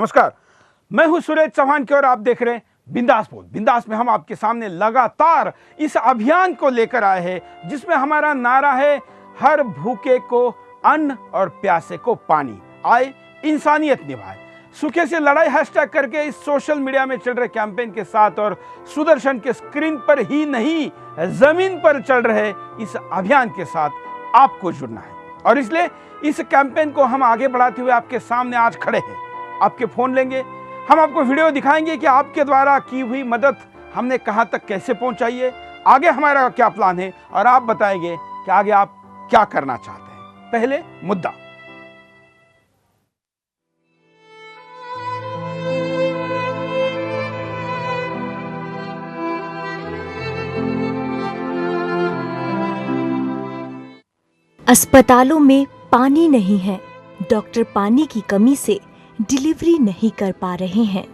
नमस्कार, मैं हूं सुरेश चौहान के और आप देख रहे हैं बिंदास बोल। बिंदास में हम आपके सामने लगातार इस अभियान को लेकर आए हैं जिसमें हमारा नारा है हर भूखे को अन्न और प्यासे को पानी, आए इंसानियत निभाए। सूखे से लड़ाई हैशटैग करके इस सोशल मीडिया में चल रहे कैंपेन के साथ और सुदर्शन के स्क्रीन पर ही नहीं जमीन पर चल रहे इस अभियान के साथ आपको जुड़ना है और इसलिए इस कैंपेन को हम आगे बढ़ाते हुए आपके सामने आज खड़े हैं। आपके फोन लेंगे, हम आपको वीडियो दिखाएंगे कि आपके द्वारा की हुई मदद हमने कहां तक कैसे पहुंचाई है, आगे हमारा क्या प्लान है और आप बताएंगे कि आगे आप क्या करना चाहते हैं। पहले मुद्दा, अस्पतालों में पानी नहीं है। डॉक्टर पानी की कमी से डिलीवरी नहीं कर पा रहे हैं।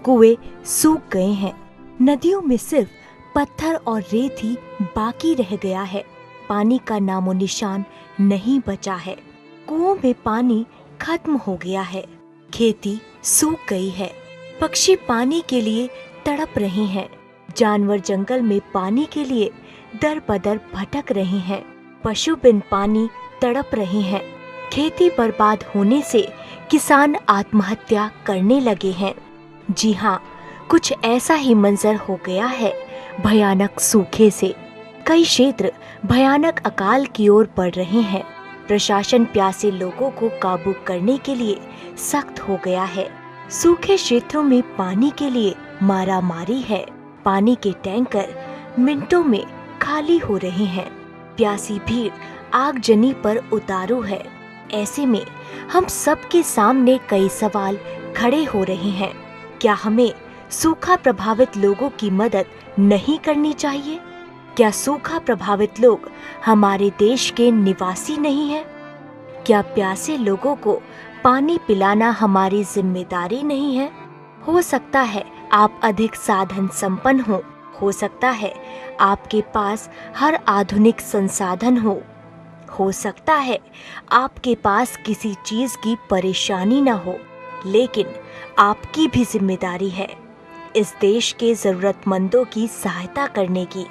कुएं सूख गए हैं। नदियों में सिर्फ पत्थर और रेत ही बाकी रह गया है। पानी का नामो निशान नहीं बचा है। कुओं में पानी खत्म हो गया है। खेती सूख गई है। पक्षी पानी के लिए तड़प रहे हैं। जानवर जंगल में पानी के लिए दर बदर भटक रहे हैं। पशु बिन पानी तड़प रहे हैं। खेती बर्बाद होने से किसान आत्महत्या करने लगे हैं। जी हाँ, कुछ ऐसा ही मंजर हो गया है भयानक सूखे से। कई क्षेत्र भयानक अकाल की ओर बढ़ रहे हैं। प्रशासन प्यासे लोगों को काबू करने के लिए सख्त हो गया है। सूखे क्षेत्रों में पानी के लिए मारामारी है। पानी के टैंकर मिनटों में खाली हो रहे हैं। प्यासी भीड़ आगजनी पर उतारू है। ऐसे में हम सबके सामने कई सवाल खड़े हो रहे हैं। क्या हमें सूखा प्रभावित लोगों की मदद नहीं करनी चाहिए? क्या सूखा प्रभावित लोग हमारे देश के निवासी नहीं हैं? क्या प्यासे लोगों को पानी पिलाना हमारी जिम्मेदारी नहीं है? हो सकता है आप अधिक साधन संपन्न हो सकता है आपके पास हर आधुनिक संसाधन हो सकता है आपके पास किसी चीज की परेशानी ना हो, लेकिन आपकी भी जिम्मेदारी है इस देश के जरूरतमंदों की सहायता करने की।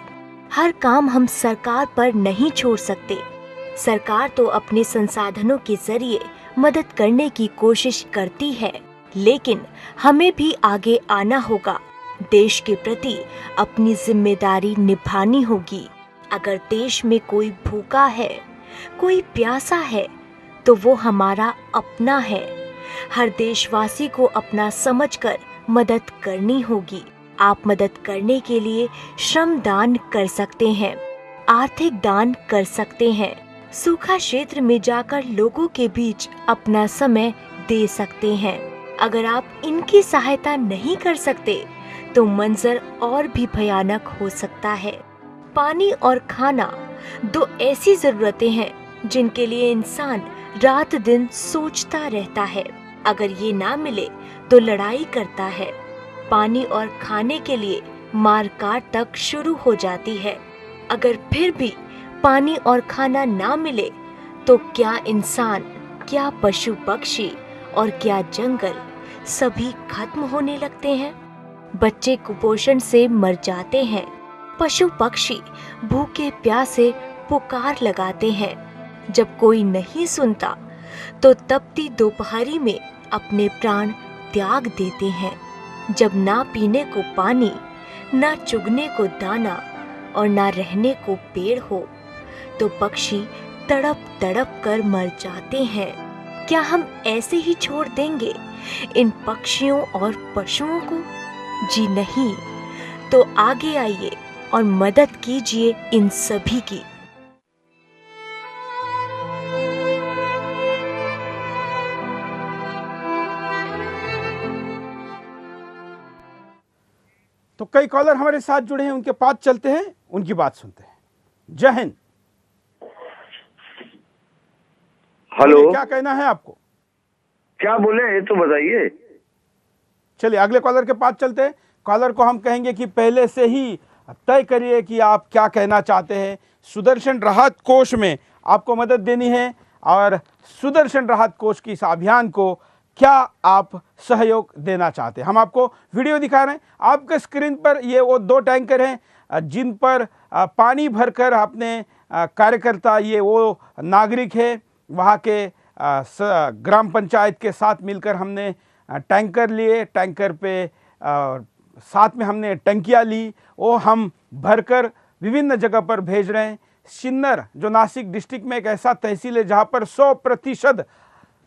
हर काम हम सरकार पर नहीं छोड़ सकते। सरकार तो अपने संसाधनों के जरिए मदद करने की कोशिश करती है, लेकिन हमें भी आगे आना होगा। देश के प्रति अपनी जिम्मेदारी निभानी होगी। अगर देश में कोई भूखा है, कोई प्यासा है, तो वो हमारा अपना है। हर देशवासी को अपना समझकर मदद करनी होगी। आप मदद करने के लिए श्रम दान कर सकते हैं, आर्थिक दान कर सकते हैं, सूखा क्षेत्र में जाकर लोगों के बीच अपना समय दे सकते हैं। अगर आप इनकी सहायता नहीं कर सकते तो मंजर और भी भयानक हो सकता है। पानी और खाना दो ऐसी जरूरतें हैं जिनके लिए इंसान रात दिन सोचता रहता है। अगर ये ना मिले तो लड़ाई करता है। पानी और खाने के लिए मारकाट तक शुरू हो जाती है। अगर फिर भी पानी और खाना ना मिले तो क्या इंसान, क्या पशु पक्षी और क्या जंगल सभी खत्म होने लगते हैं। बच्चे कुपोषण से मर जाते हैं। पशु पक्षी भूखे प्यासे पुकार लगाते हैं। जब कोई नहीं सुनता तो तपती दोपहरी में अपने प्राण त्याग देते हैं। जब ना पीने को पानी, ना चुगने को दाना और ना रहने को पेड़ हो तो पक्षी तड़प तड़प कर मर जाते हैं। क्या हम ऐसे ही छोड़ देंगे इन पक्षियों और पशुओं को? जी नहीं। तो आगे आइए और मदद कीजिए इन सभी की। तो कई कॉलर हमारे साथ जुड़े हैं, उनके पास चलते हैं, उनकी बात सुनते हैं। जय हिंद। हेलो, क्या कहना है आपको? क्या बोले ये तो बताइए। चलिए अगले कॉलर के पास चलते हैं। कॉलर को हम कहेंगे कि पहले से ही तय करिए कि आप क्या कहना चाहते हैं। सुदर्शन राहत कोष में आपको मदद देनी है और सुदर्शन राहत कोष की इस अभियान को क्या आप सहयोग देना चाहते हैं। हम आपको वीडियो दिखा रहे हैं, आपके स्क्रीन पर ये वो 2 टैंकर हैं जिन पर पानी भरकर अपने कार्यकर्ता, ये वो नागरिक है वहाँ के ग्राम पंचायत के साथ मिलकर हमने टैंकर लिए, टैंकर पे साथ में हमने टंकियाँ ली, वो हम भरकर विभिन्न जगह पर भेज रहे हैं। सिन्नर जो नासिक डिस्ट्रिक्ट में एक ऐसा तहसील है जहाँ पर 100%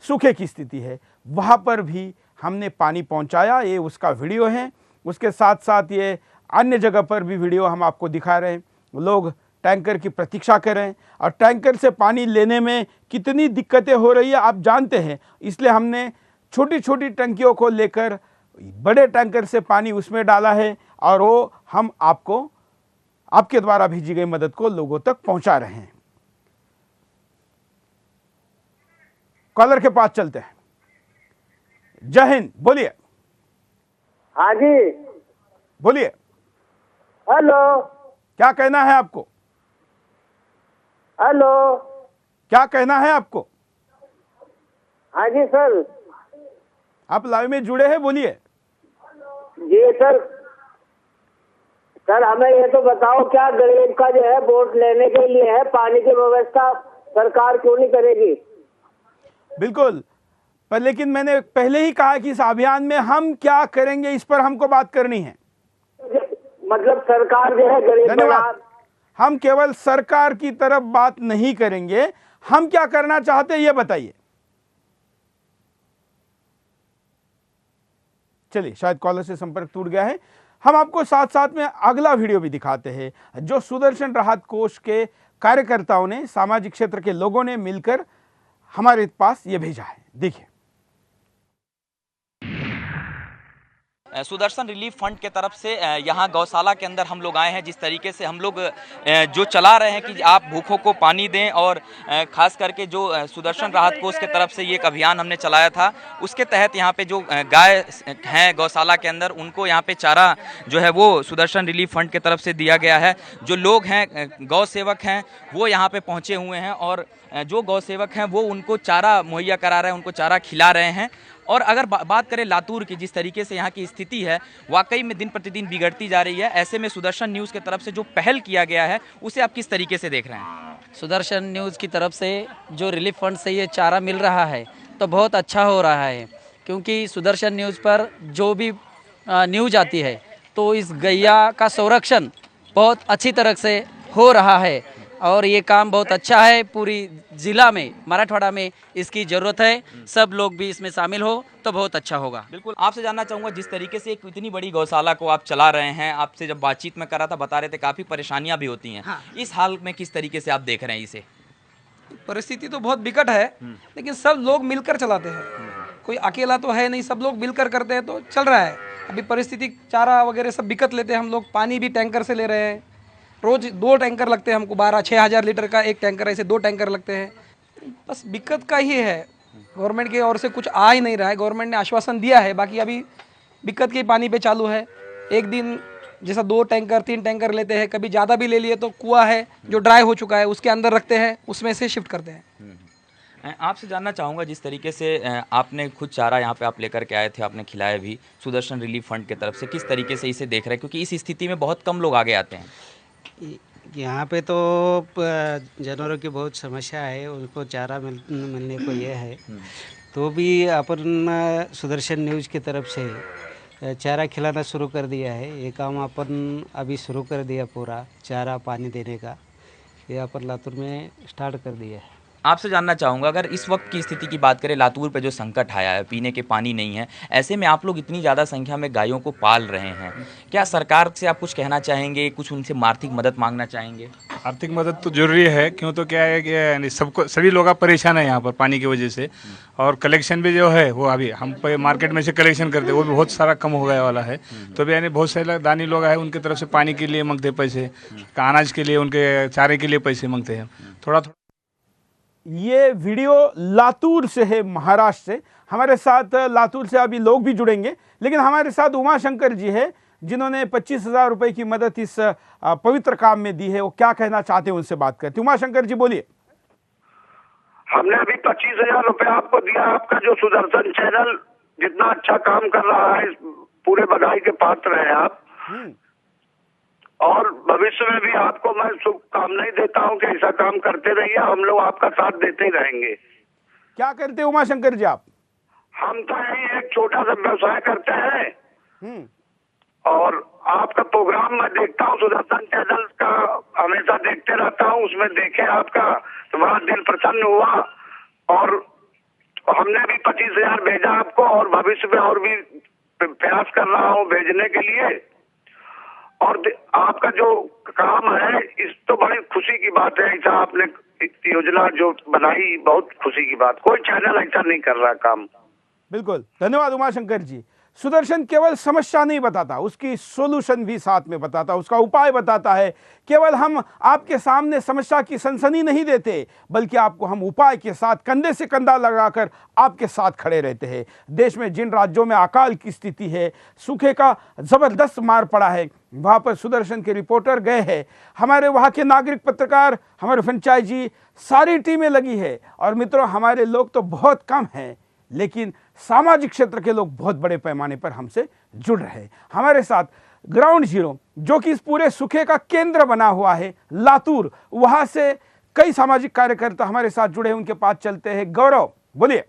सूखे की स्थिति है, वहाँ पर भी हमने पानी पहुँचाया, ये उसका वीडियो है। उसके साथ साथ ये अन्य जगह पर भी वीडियो हम आपको दिखा रहे हैं। लोग टैंकर की प्रतीक्षा करें और टैंकर से पानी लेने में कितनी दिक्कतें हो रही है आप जानते हैं, इसलिए हमने छोटी छोटी टंकियों को लेकर बड़े टैंकर से पानी उसमें डाला है और वो हम आपको आपके द्वारा भेजी गई मदद को लोगों तक पहुंचा रहे हैं। कॉलर के पास चलते हैं। जय हिंद, बोलिए। हाँ जी, बोलिए, हेलो। क्या कहना है आपको? हेलो, क्या कहना है आपको? हाँ जी सर। आप लाइव में जुड़े हैं, बोलिए। जी सर। सर हमें ये तो बताओ, क्या गरीब का जो है वोट लेने के लिए है, पानी की व्यवस्था सरकार क्यों नहीं करेगी? बिल्कुल, पर लेकिन मैंने पहले ही कहा कि इस अभियान में हम क्या करेंगे इस पर हमको बात करनी है। मतलब सरकार जो है गरीब धन्यवाद। हम केवल सरकार की तरफ बात नहीं करेंगे, हम क्या करना चाहते हैं ये बताइए। चलिए, शायद कॉलर से संपर्क टूट गया है। हम आपको साथ साथ में अगला वीडियो भी दिखाते हैं जो सुदर्शन राहत कोष के कार्यकर्ताओं ने, सामाजिक क्षेत्र के लोगों ने मिलकर हमारे पास ये भेजा है। देखिए। सुदर्शन रिलीफ फंड के तरफ से यहाँ गौशाला के अंदर हम लोग आए हैं। जिस तरीके से हम लोग जो चला रहे हैं कि आप भूखों को पानी दें, और ख़ास करके जो सुदर्शन राहत कोष के तरफ से ये एक अभियान हमने चलाया था, उसके तहत यहाँ पे जो गाय हैं गौशाला के अंदर, उनको यहाँ पे चारा जो है वो सुदर्शन रिलीफ फंड के तरफ से दिया गया है। जो लोग हैं गौ सेवक हैं वो यहाँ पे पहुँचे हुए हैं और जो गौ सेवक हैं वो उनको चारा मुहैया करा रहे हैं, उनको चारा खिला रहे हैं। और अगर बात करें लातूर की, जिस तरीके से यहाँ की स्थिति है वाकई में दिन प्रतिदिन बिगड़ती जा रही है, ऐसे में सुदर्शन न्यूज़ की तरफ से जो पहल किया गया है उसे आप किस तरीके से देख रहे हैं? सुदर्शन न्यूज़ की तरफ से जो रिलीफ फंड से ये चारा मिल रहा है तो बहुत अच्छा हो रहा है, क्योंकि सुदर्शन न्यूज़ पर जो भी न्यूज़ आती है तो इस गैया का संरक्षण बहुत अच्छी तरह से हो रहा है और ये काम बहुत अच्छा है। पूरी ज़िला में, मराठवाड़ा में इसकी ज़रूरत है। सब लोग भी इसमें शामिल हो तो बहुत अच्छा होगा। बिल्कुल, आपसे जानना चाहूँगा, जिस तरीके से एक इतनी बड़ी गौशाला को आप चला रहे हैं, आपसे जब बातचीत में करा था बता रहे थे काफ़ी परेशानियाँ भी होती हैं। हाँ। इस हाल में किस तरीके से आप देख रहे हैं इसे? परिस्थिति तो बहुत विकट है, लेकिन सब लोग मिलकर चलाते हैं, कोई अकेला तो है नहीं, सब लोग मिलकर करते हैं तो चल रहा है। अभी परिस्थिति चारा वगैरह सब बिकट लेते हैं हम लोग, पानी भी टैंकर से ले रहे हैं। रोज 2 टैंकर लगते हैं हमको, 6,000 लीटर का एक टैंकर, ऐसे 2 टैंकर लगते हैं। बस दिक्कत का ही है, गवर्नमेंट की ओर से कुछ आ ही नहीं रहा है। गवर्नमेंट ने आश्वासन दिया है, बाकी अभी दिक्कत के पानी पे चालू है। एक दिन जैसा 2 टैंकर 3 टैंकर लेते हैं, कभी ज़्यादा भी ले लिए तो कुआं है जो ड्राई हो चुका है उसके अंदर रखते हैं, उसमें से शिफ्ट करते हैं। आपसे जानना चाहूँगा, जिस तरीके से आपने खुद चारा यहाँ पे आप लेकर के आए थे, आपने खिलाया भी सुदर्शन रिलीफ फंड की तरफ से, किस तरीके से इसे देख रहे हैं? क्योंकि इस स्थिति में बहुत कम लोग आगे आते हैं। यहाँ पे तो जानवरों की बहुत समस्या है, उनको चारा मिलने को ये है। तो भी अपन सुदर्शन न्यूज़ की तरफ से चारा खिलाना शुरू कर दिया है। ये काम अपन अभी शुरू कर दिया, पूरा चारा पानी देने का ये अपन लातूर में स्टार्ट कर दिया है। आपसे जानना चाहूँगा, अगर इस वक्त की स्थिति की बात करें, लातूर पे जो संकट आया है, पीने के पानी नहीं है, ऐसे में आप लोग इतनी ज़्यादा संख्या में गायों को पाल रहे हैं, क्या सरकार से आप कुछ कहना चाहेंगे, कुछ उनसे आर्थिक मदद मांगना चाहेंगे? आर्थिक मदद तो जरूरी है, क्यों तो क्या है कि सभी लोग परेशान है यहाँ पर पानी की वजह से। और कलेक्शन भी जो है वो अभी हम मार्केट में से कलेक्शन करते हैं, वो भी बहुत सारा कम हो गया वाला है। तो भी यानी बहुत सारे दानी लोग हैं, उनकी तरफ से पानी के लिए मांगते पैसे, अनाज के लिए, उनके चारे के लिए पैसे मांगते हैं थोड़ा थोड़ा। ये वीडियो लातूर से है, महाराष्ट्र से। हमारे साथ लातूर से अभी लोग भी जुड़ेंगे, लेकिन हमारे साथ उमा शंकर जी है जिन्होंने 25,000 रुपए की मदद इस पवित्र काम में दी है। वो क्या कहना चाहते हैं उनसे बात करते हैं। उमा शंकर जी बोलिए। हमने अभी 25,000 रुपए आपको दिया। आपका जो सुदर्शन चैनल जितना अच्छा काम कर रहा है, पूरे बधाई के पात्र हैं आप। और भविष्य में भी आपको मैं शुभकामनाएं देता हूं कि ऐसा काम करते रहिए, हम लोग आपका साथ देते ही रहेंगे। क्या करते उमाशंकर जी आप? हम तो यही एक छोटा सा व्यवसाय करते हैं और आपका प्रोग्राम मैं देखता हूँ, सुदर्शन चैनल का हमेशा देखते रहता हूँ। उसमें देखे आपका तो बड़ा दिल प्रसन्न हुआ और हमने भी 25,000 भेजा आपको और भविष्य में और भी प्रयास कर रहा हूँ भेजने के लिए। और आपका जो काम है इस तो बड़ी खुशी की बात है, ऐसा आपने योजना जो बनाई, बहुत खुशी की बात। कोई चैनल ऐसा नहीं कर रहा काम। बिल्कुल, धन्यवाद उमाशंकर जी। सुदर्शन केवल समस्या नहीं बताता, उसकी सॉल्यूशन भी साथ में बताता, उसका उपाय बताता है। केवल हम आपके सामने समस्या की सनसनी नहीं देते, बल्कि आपको हम उपाय के साथ कंधे से कंधा लगाकर आपके साथ खड़े रहते हैं। देश में जिन राज्यों में अकाल की स्थिति है, सूखे का जबरदस्त मार पड़ा है, वहाँ पर सुदर्शन के रिपोर्टर गए हैं। हमारे वहाँ के नागरिक पत्रकार, हमारे फंचाई जी, सारी टीमें लगी है। और मित्रों, हमारे लोग तो बहुत कम हैं, लेकिन सामाजिक क्षेत्र के लोग बहुत बड़े पैमाने पर हमसे जुड़ रहे हैं। हमारे साथ ग्राउंड जीरो, जो कि इस पूरे सूखे का केंद्र बना हुआ है, लातूर, वहां से कई सामाजिक कार्यकर्ता हमारे साथ जुड़े हैं। उनके पास चलते हैं। गौरव, बोलिए।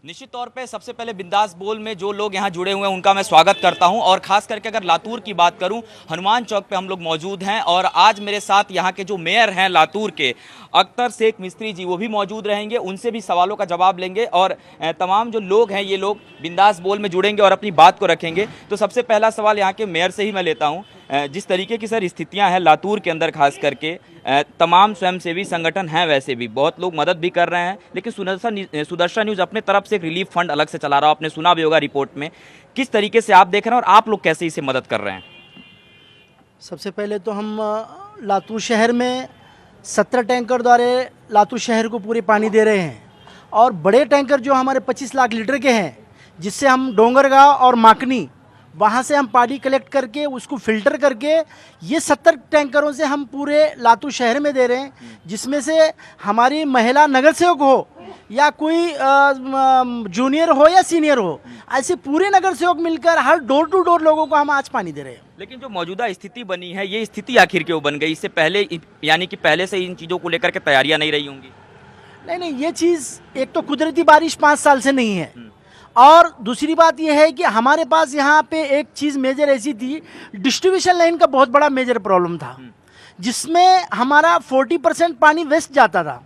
निश्चित तौर पे सबसे पहले बिंदास बोल में जो लोग यहाँ जुड़े हुए हैं उनका मैं स्वागत करता हूँ। और खास करके अगर लातूर की बात करूँ, हनुमान चौक पे हम लोग मौजूद हैं और आज मेरे साथ यहाँ के जो मेयर हैं लातूर के, अख्तर शेख मिस्त्री जी, वो भी मौजूद रहेंगे। उनसे भी सवालों का जवाब लेंगे और तमाम जो लोग हैं ये लोग बिंदास बोल में जुड़ेंगे और अपनी बात को रखेंगे। तो सबसे पहला सवाल यहाँ के मेयर से ही मैं लेता हूँ। जिस तरीके की सर स्थितियाँ हैं लातूर के अंदर, खास करके तमाम स्वयंसेवी संगठन हैं, वैसे भी बहुत लोग मदद भी कर रहे हैं, लेकिन सुदर्शन न्यूज़ अपने तरफ से एक रिलीफ फंड अलग से चला रहा हो, आपने सुना भी होगा रिपोर्ट में। किस तरीके से आप देख रहे हैं और आप लोग कैसे इसे मदद कर रहे हैं? सबसे पहले तो हम लातूर शहर में 17 टैंकर द्वारा लातूर शहर को पूरे पानी दे रहे हैं और बड़े टैंकर जो हमारे 25 लाख लीटर के हैं, जिससे हम डोंगरगांव और माकनी वहाँ से हम पानी कलेक्ट करके उसको फिल्टर करके ये 70 टैंकरों से हम पूरे लातूर शहर में दे रहे हैं, जिसमें से हमारी महिला नगर सेवक हो या कोई जूनियर हो या सीनियर हो, ऐसे पूरे नगर सेवक मिलकर हर डोर टू डोर लोगों को हम आज पानी दे रहे हैं। लेकिन जो मौजूदा स्थिति बनी है, ये स्थिति आखिर क्यों बन गई? इससे पहले, यानी कि पहले से इन चीज़ों को लेकर के तैयारियां नहीं रही होंगी? नहीं, ये चीज़ एक तो कुदरती बारिश 5 साल से नहीं है और दूसरी बात यह है कि हमारे पास यहाँ पे एक चीज़ मेजर ऐसी थी, डिस्ट्रीब्यूशन लाइन का बहुत बड़ा मेजर प्रॉब्लम था, जिसमें हमारा 40% पानी वेस्ट जाता था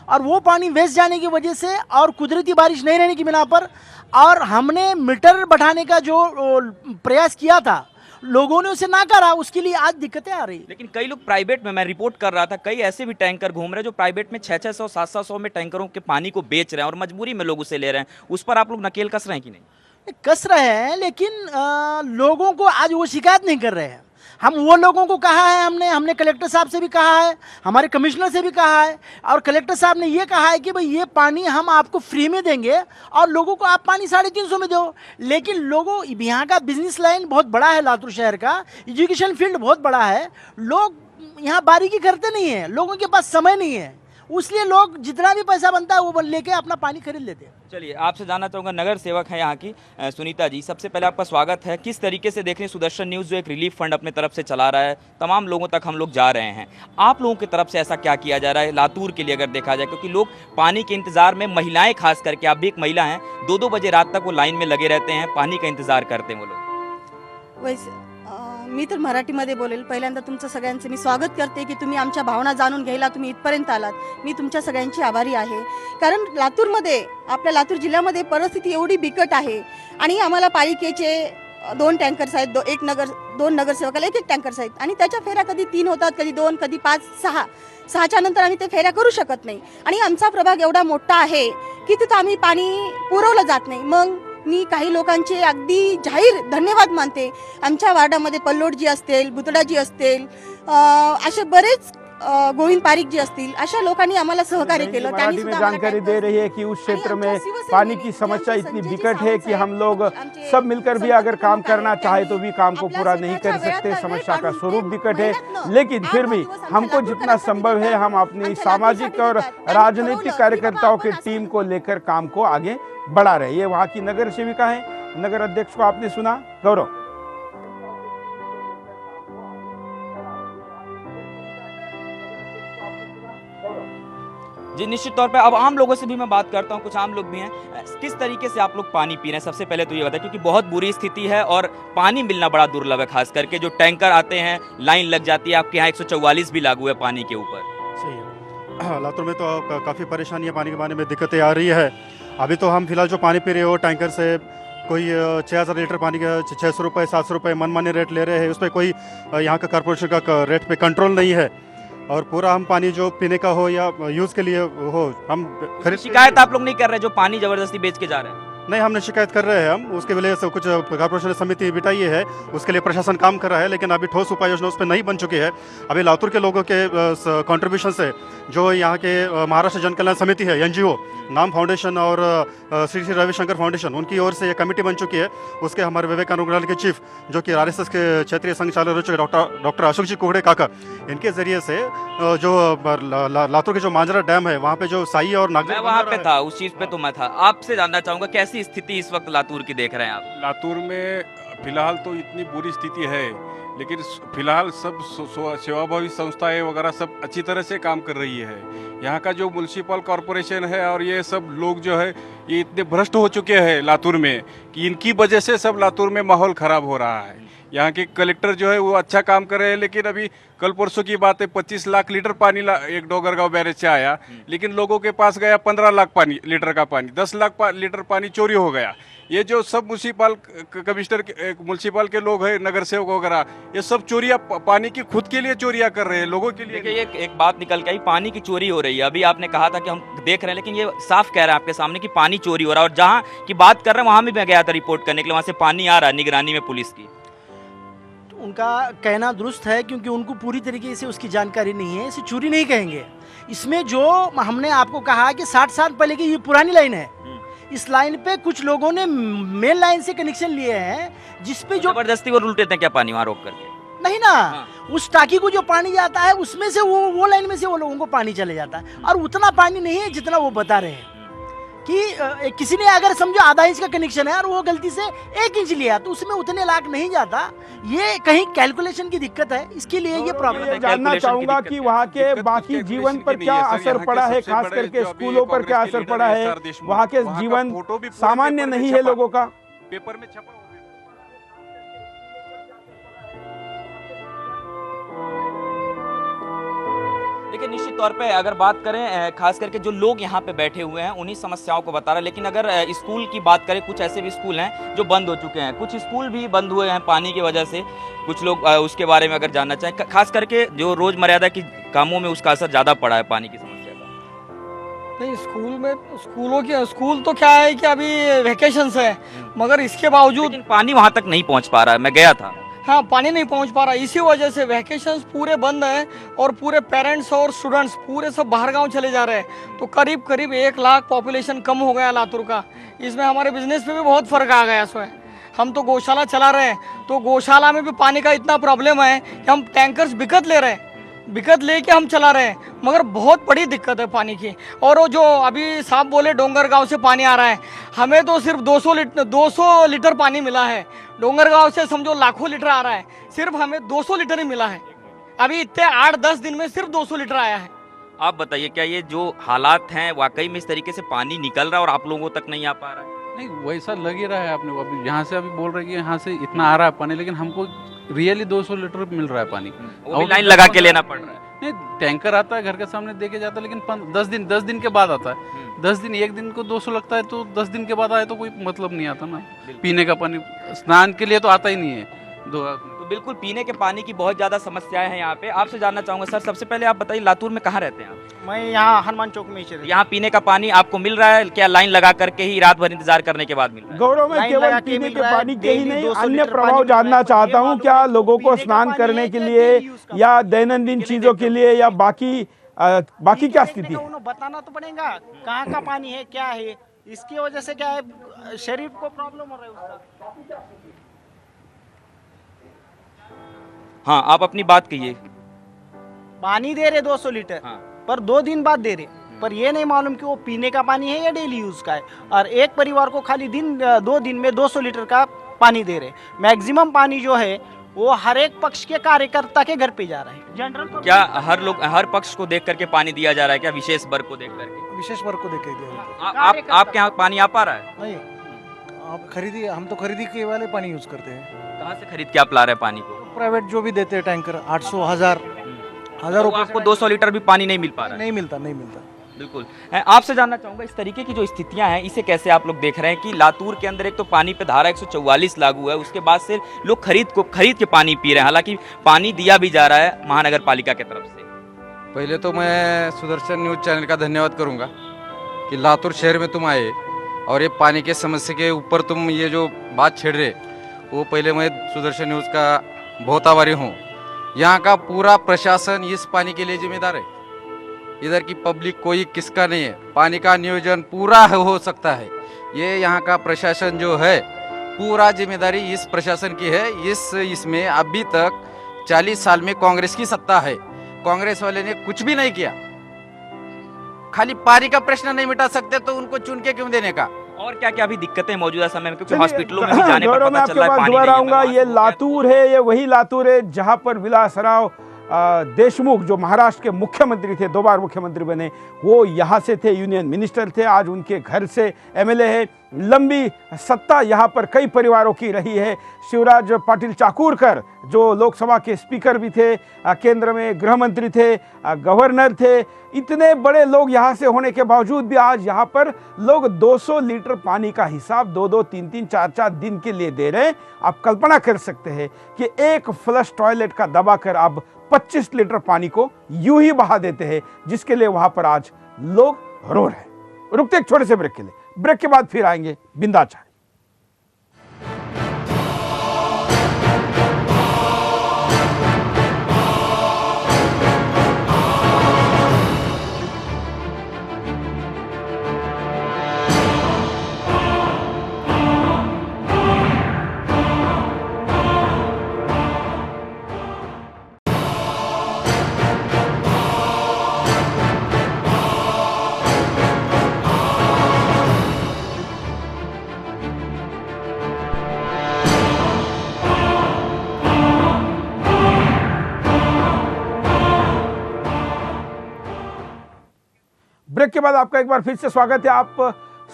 और वो पानी वेस्ट जाने की वजह से और कुदरती बारिश नहीं रहने की बिना पर और हमने मीटर बढ़ाने का जो प्रयास किया था, लोगों ने उसे ना करा, उसके लिए आज दिक्कतें आ रही। लेकिन कई लोग प्राइवेट में, मैं रिपोर्ट कर रहा था, कई ऐसे भी टैंकर घूम रहे हैं जो प्राइवेट में 600-600, 700 में टैंकरों के पानी को बेच रहे हैं और मजबूरी में लोग उसे ले रहे हैं। उस पर आप लोग नकेल कस रहे हैं कि नहीं? कस रहे हैं, लेकिन लोगों को आज वो शिकायत नहीं कर रहे हैं। हम वो लोगों को कहा है, हमने कलेक्टर साहब से भी कहा है, हमारे कमिश्नर से भी कहा है और कलेक्टर साहब ने ये कहा है कि भाई ये पानी हम आपको फ्री में देंगे और लोगों को आप पानी 350 में दो। लेकिन लोगों, यहाँ का बिजनेस लाइन बहुत बड़ा है, लातूर शहर का एजुकेशन फील्ड बहुत बड़ा है, लोग यहाँ बारीकी करते नहीं हैं, लोगों के पास समय नहीं है, इसलिए लोग जितना भी पैसा बनता है वो लेके अपना पानी खरीद लेते हैं। चलिए, आपसे जानना चाहूँगा, नगर सेवक हैं यहाँ की सुनीता जी, सबसे पहले आपका स्वागत है। किस तरीके से देख रहे हैं सुदर्शन न्यूज़ जो एक रिलीफ फंड अपने तरफ से चला रहा है, तमाम लोगों तक हम लोग जा रहे हैं, आप लोगों की तरफ से ऐसा क्या किया जा रहा है लातूर के लिए अगर देखा जाए? क्योंकि लोग पानी के इंतजार में, महिलाएं खास करके, आप भी एक महिला हैं, 2-2 बजे रात तक वो लाइन में लगे रहते हैं, पाणी का इंतजार करते हैं वो लोग। वैसे मी तर मराठीमध्ये बोलेल। पहिल्यांदा तुमचं सगळ्यांचं मी स्वागत करते की तुम्ही आमच्या भावना जाणून घ्यायला तुम्ही इथपर्यंत आलात, मी तुमच्या सगळ्यांची आभारी आहे। कारण लातूरमध्ये, आपल्या लातूर जिल्ह्यामध्ये परिस्थिती एवढी बिकट आहे आणि आम्हाला पालिकेचे 2 टँकर्स आहेत, 2 नगरसेवकाला 1-1 टँकर्स आहेत आणि त्याच्या फेऱ्या कधी 3 होतात, कधी 2, कधी 5, 6, 6च्या नंतर आम्ही ते फेऱ्या करू शकत नाही आणि आमचा प्रभाग एवढा मोठा आहे की तिथं आम्ही पाणी पुरवलं जात नाही। मग मी काही लोकांचे अगदी जाहीर धन्यवाद मानते। आमच्या वार्डामध्ये पल्लोडजी असतील, भुतडाजी असतील, असे बरेच गोविंद पारिक जी असतील, अशा लोकांनी आम्हाला सहकार्य केलं. त्यांनी मराठी में सुद्धा आम्हाला जानकारी टँकर दे रही है कि उस क्षेत्र आणि में आमच्या शिवसेनेने पानी की जे समस्या आमचे इतनी संजय जी विकट है सावंत कि हम लोग आमचे सब मिलकर भी अगर काम संपर्क करना आहेत, चाहे तो भी काम को आपल्या पूरा नहीं कर सत्तेच्या सकते. वेळात समस्या का काढून स्वरूप ते विकट है, मेहनतनं लेकिन फिर 8 भी दिवस आमच्या हमको जितना लातूरकरांसाठी संभव है हम देतात. अपनी आमच्या सामाजिक लातूरसाठी और देतात. त्यांनी राजनीतिक ठरवलं की कार्यकर्ताओं बाबा के आपण टीम असं को लेकर काम को आगे बढ़ा रहे. ये वहाँ की नगर सेविका है. नगर अध्यक्ष को आपने सुना, गौरव. जी निश्चित तौर पे अब आम लोगों से भी मैं बात करता हूँ, कुछ आम लोग भी हैं. किस तरीके से आप लोग पानी पी रहे हैं, सबसे पहले तो ये बताएं, क्योंकि बहुत बुरी स्थिति है और पानी मिलना बड़ा दुर्लभ है. खास करके जो टैंकर आते हैं, लाइन लग जाती है. आपके यहाँ 144 भी लागू है पानी के ऊपर. सही है. लातूर में तो काफ़ी परेशानी है, पानी के पानी में दिक्कतें आ रही है. अभी तो हम फिलहाल जो पानी पी रहे हो टैंकर से कोई 6000 लीटर पानी का 600 रुपये 700 रुपये मनमाने रेट ले रहे हैं. उस पर कोई यहाँ का कॉर्पोरेशन का रेट पे कंट्रोल नहीं है. और पूरा हम पानी जो पीने का हो या यूज़ के लिए हो हम खरीद. शिकायत आप लोग नहीं कर रहे जो पानी जबरदस्ती बेच के जा रहे हैं? नहीं, हमने शिकायत कर रहे हैं. हम उसके वजह से कुछ कॉर्पोरेशन समिति बिठाई है, उसके लिए प्रशासन काम कर रहा है, लेकिन अभी ठोस उपाय योजना उस पर नहीं बन चुकी है. अभी लातूर के लोगों के कंट्रीब्यूशन से जो यहाँ के महाराष्ट्र जन कल्याण समिति है, NGO नाम फाउंडेशन और श्री श्री रविशंकर फाउंडेशन, उनकी ओर से ये कमेटी बन चुकी है. उसके हमारे विवेकानंद नगर के चीफ जो कि RSS के क्षेत्रीय संचालक रह चुके डॉक्टर अशोक जी कुहड़े काका, इनके जरिए से जो लातूर के जो मांजरा डैम है वहाँ पे जो साई और नागरिक मैं वहाँ पे था, उस चीज़ पे तो मैं था. आपसे जानना चाहूँगा कैसी स्थिति इस वक्त लातूर की देख रहे हैं आप? लातूर में फिलहाल तो इतनी बुरी स्थिति है, लेकिन फिलहाल सब सेवाभावी संस्थाएं वगैरह सब अच्छी तरह से काम कर रही है. यहाँ का जो म्युनिसिपल कॉरपोरेशन है और ये सब लोग जो है ये इतने भ्रष्ट हो चुके हैं लातूर में कि इनकी वजह से सब लातूर में माहौल ख़राब हो रहा है. यहाँ के कलेक्टर जो है वो अच्छा काम कर रहे हैं, लेकिन अभी कल परसों की बात है 25 लाख लीटर पानी एक डोगरगांव बैरेज से आया, लेकिन लोगों के पास गया 15 लाख लीटर का पानी. 10 लाख लीटर पानी चोरी हो गया. ये जो सब म्युनिसिपल कमिश्नर म्युनिसिपल के लोग हैं, नगर सेवक वगैरह, ये सब चोरियाँ पानी की खुद के लिए चोरियाँ कर रहे हैं, लोगों के लिए. देखिए एक बात निकल के आई, पानी की चोरी हो रही है. अभी आपने कहा था कि हम देख रहे हैं, लेकिन ये साफ कह रहे हैं आपके सामने कि पानी चोरी हो रहा है. और जहाँ की बात कर रहे हैं वहाँ भी मैं गया था रिपोर्ट करने के लिए, वहाँ से पानी आ रहा है निगरानी में पुलिस की. उनका कहना दुरुस्त है, क्योंकि उनको पूरी तरीके से उसकी जानकारी नहीं है. इसे चोरी नहीं कहेंगे. इसमें जो हमने आपको कहा कि 60 साल पहले की ये पुरानी लाइन है, इस लाइन पे कुछ लोगों ने मेन लाइन से कनेक्शन लिए हैं, जिसपे जो जबरदस्ती वो उल्टे थे क्या पानी वहाँ रोक करके? नहीं ना, उस टाकी को जो पानी जाता है उसमें से वो लाइन में से वो लोगों को पानी चले जाता है. और उतना पानी नहीं है जितना वो बता रहे हैं कि किसी ने अगर समझो आधा इंच का कनेक्शन है और वो गलती से 1 इंच लिया तो उसमें उतने लाख नहीं जाता. ये कहीं कैलकुलेशन की दिक्कत है, इसके लिए ये प्रॉब्लम है. जानना चाहूंगा कि वहाँ के बाकी जीवन पर क्या असर पड़ा है, खास करके स्कूलों पर क्या असर पड़ा है. वहाँ के जीवन सामान्य नहीं है लोगों का. पेपर में छपा. देखिए निश्चित तौर पे अगर बात करें, खास करके जो लोग यहाँ पे बैठे हुए हैं उन्हीं समस्याओं को बता रहे हैं. लेकिन अगर स्कूल की बात करें, कुछ ऐसे भी स्कूल हैं जो बंद हो चुके हैं, कुछ स्कूल भी बंद हुए हैं पानी की वजह से. कुछ लोग उसके बारे में अगर जानना चाहें, खास करके जो रोजमर्यादा की कामों में उसका असर ज़्यादा पड़ा है पानी की समस्या का. नहीं, स्कूल तो क्या है कि अभी वेकेशंस है, मगर इसके बावजूद पानी वहाँ तक नहीं पहुँच पा रहा है. मैं गया था, हाँ, पानी नहीं पहुंच पा रहा. इसी वजह से वैकेशंस पूरे बंद हैं और पूरे पेरेंट्स और स्टूडेंट्स पूरे सब बाहर गांव चले जा रहे हैं. तो करीब 1 लाख पॉपुलेशन कम हो गया लातूर का. इसमें हमारे बिजनेस पे भी बहुत फ़र्क आ गया. इसमें हम तो गौशाला चला रहे हैं, तो गौशाला में भी पानी का इतना प्रॉब्लम है कि हम टैंकर्स बिकट ले रहे हैं, बिकट लेके हम चला रहे हैं, मगर बहुत बड़ी दिक्कत है पानी की. और वो जो अभी साहब बोले डोंगरगांव से पानी आ रहा है, हमें तो सिर्फ 200 लीटर पानी मिला है. डोंगरगांव से समझो लाखों लीटर आ रहा है, सिर्फ हमें 200 लीटर ही मिला है. अभी इतने 8-10 दिन में सिर्फ 200 लीटर आया है. आप बताइए क्या ये जो हालात हैं वाकई में इस तरीके से पानी निकल रहा है और आप लोगों तक नहीं आ पा रहा है? नहीं, वैसा लग ही रहा है. आपने अभी यहाँ से अभी बोल रहे कि यहाँ से इतना आ रहा है पानी, लेकिन हमको रियली 200 लीटर मिल रहा है पानी. वो भी लाइन लगा के लेना पड़ रहा है. नहीं, टैंकर आता है घर के सामने दे के जाता है, लेकिन 10 दिन के बाद आता है. 10 दिन, 1 दिन को 200 लगता है, तो 10 दिन के बाद आए तो कोई मतलब नहीं आता ना. पीने का पानी स्नान के लिए तो आता ही नहीं है. तो बिल्कुल पीने के पानी की बहुत ज़्यादा समस्याएं हैं यहाँ पे। आपसे जानना चाहूँगा सर, सबसे पहले आप बताइए लातूर में कहाँ रहते हैं आप? मैं यहाँ हनुमान चौक में ही यहाँ पीने का पानी आपको मिल रहा है क्या? लाइन लगा करके ही रात भर इंतजार करने के बाद मिल रहा है? गौरव, मैं केवल पीने के पानी के ही नहीं अन्य प्रभाव जानना चाहता हूँ। क्या लोगों को स्नान करने के लिए या दैनंदिन चीजों के लिए या बाकी क्या स्थिति है? बताना तो पड़ेगा कहाँ का पानी है, क्या है, इसकी वजह से क्या है शरीर को प्रॉब्लम हो रहा है उसका। हाँ, आप अपनी बात कहिए। पानी दे रहे 200 लीटर पर 2 दिन बाद दे रहे, पर ये नहीं मालूम कि वो पीने का पानी है या डेली यूज का है। और एक परिवार को खाली 2 दिन में 200 लीटर का पानी दे रहे। मैक्सिमम पानी जो है वो हर एक पक्ष के कार्यकर्ता के घर पे जा रहा है। जनरल क्या हर पक्ष को देख करके पानी दिया जा रहा है क्या? विशेष वर्ग को देख करके? विशेष वर्ग को देख के आपके यहाँ पानी आ पा रहा है? नहीं, आप हम तो खरीदी के वाले पानी यूज करते हैं। कहाँ से खरीद के आप ला रहे हैं पानी को? प्राइवेट जो भी देते हैं टैंकर 800 1000 रुपए। आपको 200 लीटर भी पानी नहीं मिल पा रहा है? नहीं मिलता। बिल्कुल। आपसे जानना चाहूंगा इस तरीके की जो स्थितियां हैं इसे कैसे आप लोग देख रहे हैं कि लातूर के अंदर एक तो पानी पे धारा 144 लागू है, उसके बाद से लोग खरीद के पानी पी रहे हैं, हालांकि पानी दिया भी जा रहा है महानगर पालिका की तरफ से। पहले तो मैं सुदर्शन न्यूज चैनल का धन्यवाद करूंगा कि लातूर शहर में तुम आए और ये पानी के समस्या के ऊपर तुम ये जो बात छेड़ रहे, वो पहले मैं सुदर्शन न्यूज का बहुत आभारी हूँ। यहाँ का पूरा प्रशासन इस पानी के लिए जिम्मेदार है। इधर की पब्लिक कोई किसका नहीं है। पानी का नियोजन पूरा हो सकता है, ये यहाँ का प्रशासन जो है पूरा जिम्मेदारी इस प्रशासन की है। इसमें अभी तक 40 साल में कांग्रेस की सत्ता है, कांग्रेस वाले ने कुछ भी नहीं किया। खाली पानी का प्रश्न नहीं मिटा सकते तो उनको चुन के क्यों देने का? और क्या क्या अभी दिक्कतें मौजूदा समय में, क्योंकि हॉस्पिटलों में भी जाने पर पता चल रहा है पानी नहीं है। ये लातूर है, ये वही लातूर है जहां पर विलासराव देशमुख जो महाराष्ट्र के मुख्यमंत्री थे, 2 बार मुख्यमंत्री बने, वो यहाँ से थे, यूनियन मिनिस्टर थे, आज उनके घर से एमएलए है। लंबी सत्ता यहाँ पर कई परिवारों की रही है। शिवराज पाटिल चाकूरकर जो लोकसभा के स्पीकर भी थे, केंद्र में गृह मंत्री थे, गवर्नर थे, इतने बड़े लोग यहाँ से होने के बावजूद भी आज यहाँ पर लोग 200 लीटर पानी का हिसाब 2-2, 3-3, 4-4 दिन के लिए दे रहे हैं। आप कल्पना कर सकते हैं कि एक फ्लश टॉयलेट का दबाकर आप 25 लीटर पानी को यूं ही बहा देते हैं, जिसके लिए वहां पर आज लोग रो रहे हैं। रुकते एक छोटे से ब्रेक के लिए, ब्रेक के बाद फिर आएंगे बिंदा चाय। ब्रेक के बाद आपका एक बार फिर से स्वागत है। आप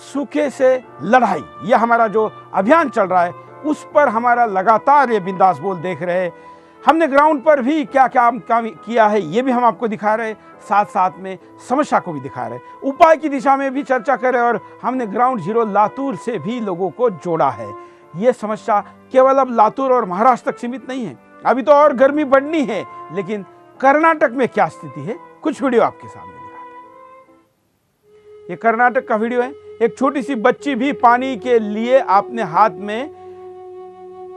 सूखे से लड़ाई, ये हमारा जो अभियान चल रहा है उस पर हमारा लगातार ये बिंदास बोल देख रहे हैं। हमने ग्राउंड पर भी क्या क्या काम किया है ये भी हम आपको दिखा रहे हैं, साथ साथ में समस्या को भी दिखा रहे हैं, उपाय की दिशा में भी चर्चा करें और हमने ग्राउंड जीरो लातूर से भी लोगों को जोड़ा है। ये समस्या केवल अब लातूर और महाराष्ट्र तक सीमित नहीं है, अभी तो और गर्मी बढ़नी है, लेकिन कर्नाटक में क्या स्थिति है कुछ वीडियो आपके सामने दिखाते हैं। ये कर्नाटक का वीडियो है। एक छोटी सी बच्ची भी पानी के लिए अपने हाथ में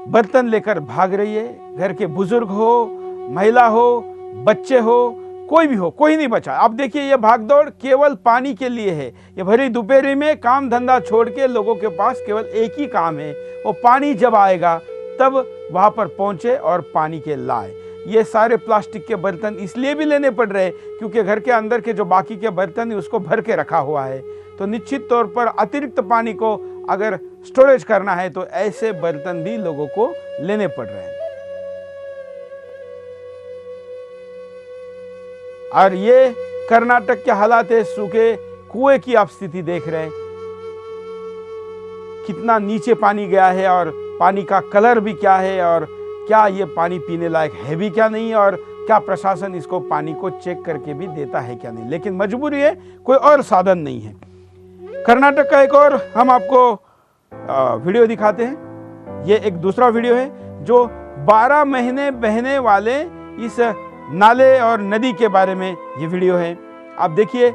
बर्तन लेकर भाग रही है। घर के बुजुर्ग हो, महिला हो, बच्चे हो, कोई भी हो, कोई नहीं बचा। अब देखिए ये भागदौड़ केवल पानी के लिए है। ये भरी दोपहरी में काम धंधा छोड़ के लोगों के पास केवल एक ही काम है, वो पानी जब आएगा तब वहां पर पहुंचे और पानी के लाए। ये सारे प्लास्टिक के बर्तन इसलिए भी लेने पड़ रहे हैं क्योंकि घर के अंदर के जो बाकी के बर्तन है उसको भर के रखा हुआ है। तो निश्चित तौर पर अतिरिक्त पानी को अगर स्टोरेज करना है तो ऐसे बर्तन भी लोगों को लेने पड़ रहे हैं। और ये कर्नाटक के हालात है। सूखे कुएं की आप स्थिति देख रहे हैं, कितना नीचे पानी गया है और पानी का कलर भी क्या है और क्या ये पानी पीने लायक है भी क्या नहीं, और क्या प्रशासन इसको पानी को चेक करके भी देता है क्या नहीं। लेकिन मजबूरी है, कोई और साधन नहीं है। कर्नाटक का एक और हम आपको वीडियो दिखाते हैं। ये एक दूसरा वीडियो है जो 12 महीने बहने वाले इस नाले और नदी के बारे में ये वीडियो है। आप देखिए,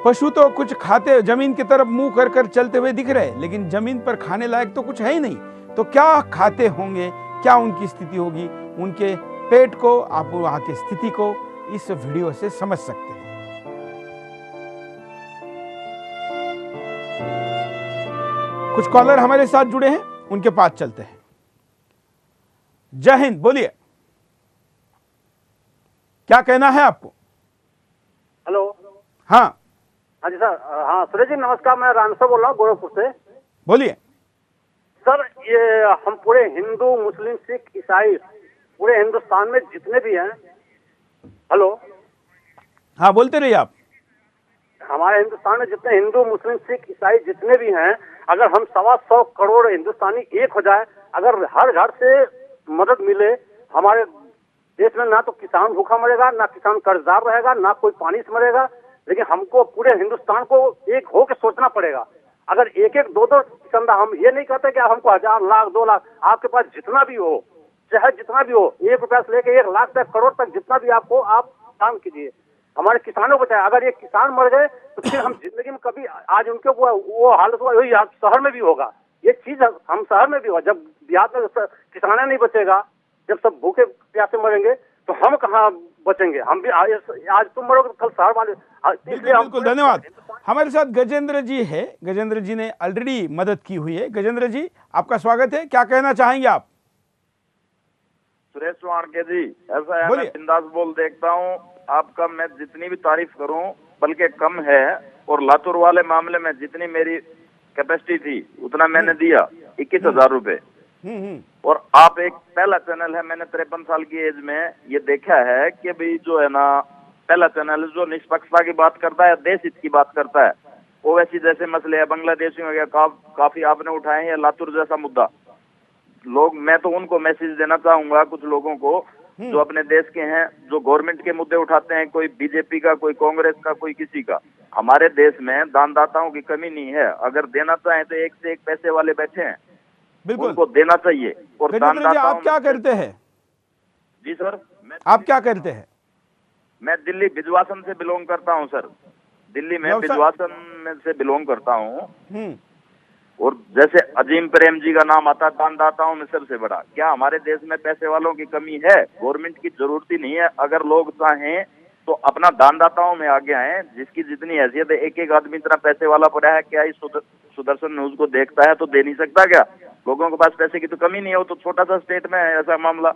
पशु तो कुछ खाते, जमीन की तरफ मुंह कर कर चलते हुए दिख रहे, लेकिन जमीन पर खाने लायक तो कुछ है ही नहीं। तो क्या खाते होंगे, क्या उनकी स्थिति होगी, उनके पेट को, आप वहां की स्थिति को इस वीडियो से समझ सकते हैं। कुछ कॉलर हमारे साथ जुड़े हैं, उनके पास चलते हैं। जय हिंद, बोलिए, क्या कहना है आपको? हेलो। हाँ हाँ जी सर। हाँ सुरेश जी नमस्कार, मैं रामसर बोल रहा हूँ गोरखपुर से। बोलिए। सर ये हम पूरे हिंदू मुस्लिम सिख ईसाई पूरे हिंदुस्तान में जितने भी हैं, हेलो, हाँ बोलते रहिए आप। हमारे हिंदुस्तान में जितने हिंदू मुस्लिम सिख ईसाई जितने भी हैं, अगर हम 125 करोड़ हिंदुस्तानी एक हो जाए, अगर हर घर से मदद मिले, हमारे देश में ना तो किसान भूखा मरेगा, ना किसान कर्जदार रहेगा, ना कोई पानी से मरेगा। लेकिन हमको पूरे हिंदुस्तान को एक हो के सोचना पड़ेगा। अगर एक एक दो दो चंदा, हम ये नहीं कहते कि आप हमको 1000 लाख 2 लाख, आपके पास जितना भी हो, चाहे जितना भी हो, 1 रुपया से लेके 1 लाख तक करोड़ तक जितना भी आपको, आप काम कीजिए, हमारे किसानों को चाहे। अगर ये किसान मर गए तो फिर हम जिंदगी में कभी, आज उनके वो हालत हुआ, वही शहर में भी होगा ये चीज, हम शहर में भी होगा। जब बिहार में किसान नहीं बचेगा, जब सब भूखे प्यासे मरेंगे, तो हम कहाँ बचेंगे? हम भी आज तुम मरोगे तो कल शहर वाले। बिल्कुल, धन्यवाद। हमारे साथ गजेंद्र जी है, गजेंद्र जी ने ऑलरेडी मदद की हुई है। गजेंद्र जी आपका स्वागत है, क्या कहना चाहेंगे आप? सुरेश वाणके जी, ऐसा है, मैं बिंदास बोल देखता हूँ आपका, मैं जितनी भी तारीफ करूँ बल्कि कम है। और लातूर वाले मामले में जितनी मेरी कैपेसिटी थी उतना मैंने दिया, 21,000 रुपए। और आप एक पहला चैनल है, मैंने 53 साल की एज में ये देखा है कि भाई जो है ना, पहला चैनल जो निष्पक्षता की बात करता है, देश हित की बात करता है। ओवैसी जैसे मसले है, बांग्लादेशियों वगैरह काफी आपने उठाए हैं, लातूर जैसा मुद्दा। लोग, मैं तो उनको मैसेज देना चाहूंगा, कुछ लोगों को जो अपने देश के हैं, जो गवर्नमेंट के मुद्दे उठाते हैं, कोई बीजेपी का, कोई कांग्रेस का, कोई किसी का। हमारे देश में दानदाताओं की कमी नहीं है। अगर देना चाहें तो एक से एक पैसे वाले बैठे हैं, उनको देना चाहिए। और दानदाताओं, आप क्या करते हैं? जी सर, आप क्या करते हैं? मैं दिल्ली बिजवासन से बिलोंग करता हूं सर, दिल्ली में बिजवासन में से बिलोंग करता हूं। और जैसे अजीम प्रेम जी का नाम आता है दानदाताओं में सबसे बड़ा। क्या हमारे देश में पैसे वालों की कमी है? गवर्नमेंट की जरूरत ही नहीं है। अगर लोग चाहें तो अपना दानदाताओं में आगे आए, जिसकी जितनी हैसियत है। एक एक आदमी इतना पैसे वाला पड़ा है, क्या इस सुदर्शन न्यूज को देखता है तो दे नहीं सकता क्या? लोगों के पास पैसे की तो कमी नहीं है, वो तो छोटा सा स्टेट में है ऐसा मामला।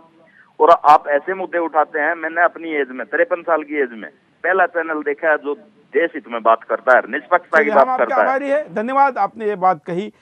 और आप ऐसे मुद्दे उठाते हैं। मैंने अपनी एज में 53 साल की एज में पहला चैनल देखा है जो देश हित में बात करता है, निष्पक्षता की बात करता है। धन्यवाद, आपने ये बात कही।